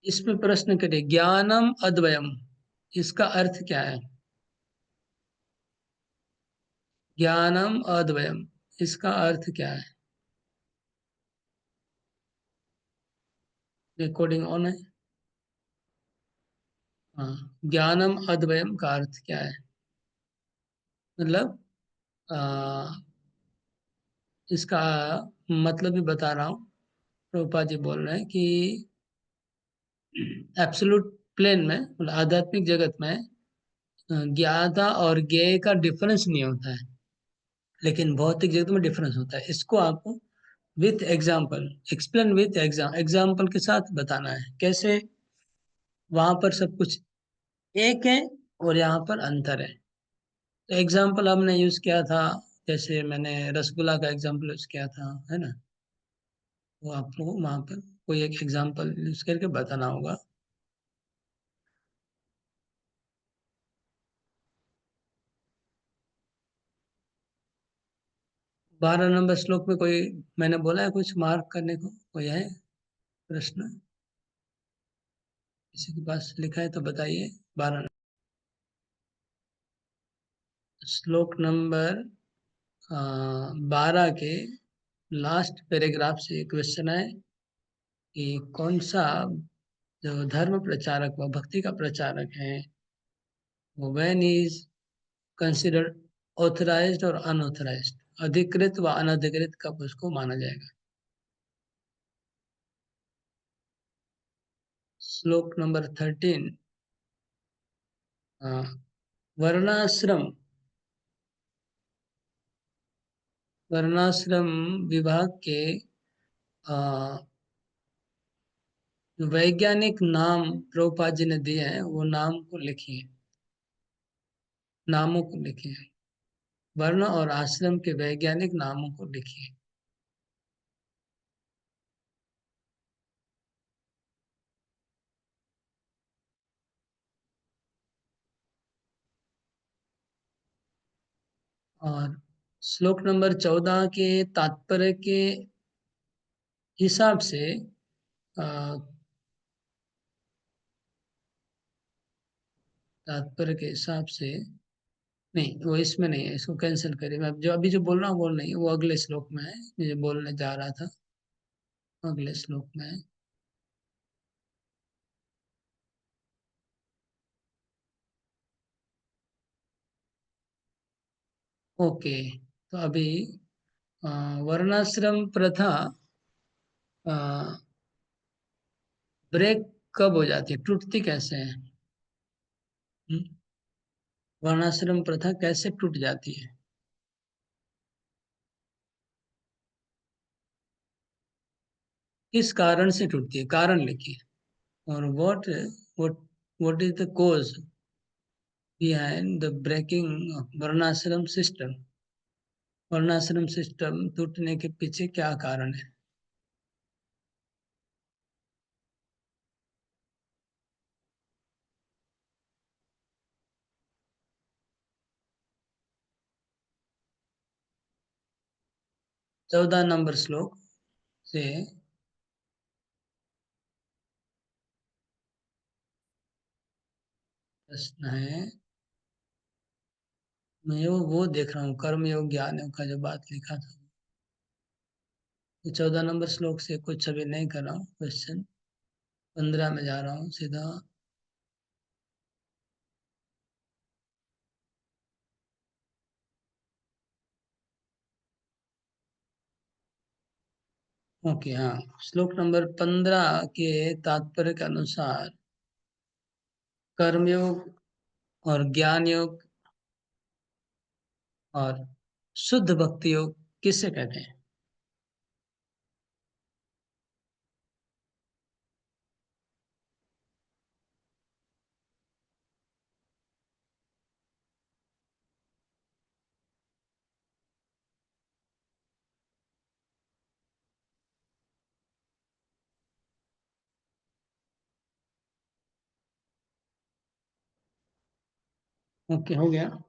इसमें प्रश्न करिए, ज्ञानम अद्वयम, इसका अर्थ क्या है। ज्ञानम अद्वयम, इसका अर्थ क्या है। रिकॉर्डिंग ऑन है। हाँ, ज्ञानम अद्वयम का अर्थ क्या है, मतलब इसका मतलब भी बता रहा हूँ। प्रभुपाद जी बोल रहे हैं कि एब्सोल्यूट प्लेन में, मतलब आध्यात्मिक जगत में ज्ञाता और ज्ञेय का डिफरेंस नहीं होता है, लेकिन भौतिक जगत में डिफरेंस होता है। इसको आपको with example, explain with example के साथ बताना है। कैसे, वहां पर सब कुछ एक है और यहाँ पर अंतर है। तो एग्जाम्पल हमने यूज किया था, जैसे मैंने रसगुल्ला का एग्जाम्पल यूज किया था, है ना। वो आप लोगों को वहां पर कोई एक एग्जाम्पल यूज करके बताना होगा। बारह नंबर श्लोक में कोई, मैंने बोला है कुछ मार्क करने को, कोई है प्रश्न, किसी के पास लिखा है तो बताइए। 12 श्लोक नंबर 12 के लास्ट पैराग्राफ से क्वेश्चन है कि कौन सा जो धर्म प्रचारक व भक्ति का प्रचारक है, वो व्हेन इज कंसिडर्ड ऑथराइज्ड और अनऑथराइज्ड, अधिकृत व अनधिकृत, कब उसको माना जाएगा। श्लोक नंबर 13, वर्णाश्रम, वर्णाश्रम विभाग के जो वैज्ञानिक नाम प्रभुपाद जी ने दिए हैं, वो नाम को लिखिए, नामों को लिखिए। वर्ण और आश्रम के वैज्ञानिक नामों को लिखिए। और श्लोक नंबर 14 के तात्पर्य के हिसाब से तात्पर्य के हिसाब से, नहीं वो इसमें नहीं है, इसको कैंसिल करिए। मैं जो अभी जो बोल रहा हूँ वो नहीं, वो अगले श्लोक में है, मुझे बोलने जा रहा था, अगले श्लोक में है। ओके, तो अभी वर्णाश्रम प्रथा ब्रेक कब हो जाती है, टूटती कैसे है। हम्म? वर्णाश्रम प्रथा कैसे टूट जाती है। किस कारण से टूटती है, कारण लिखिए। और what is the cause behind the breaking of varnashrama system. वर्णाश्रम सिस्टम टूटने के पीछे क्या कारण है? चौदह नंबर श्लोक से प्रश्न है। मैं वो देख रहा हूँ कर्म योग ज्ञान योग का जो बात लिखा था, तो 14 नंबर श्लोक से कुछ अभी नहीं कर रहा हूँ। क्वेश्चन 15 में जा रहा हूँ सीधा। ओके, हाँ, श्लोक नंबर 15 के तात्पर्य के अनुसार कर्मयोग और ज्ञान योग और शुद्ध भक्ति योग किससे कहते हैं? ओके, हो गया।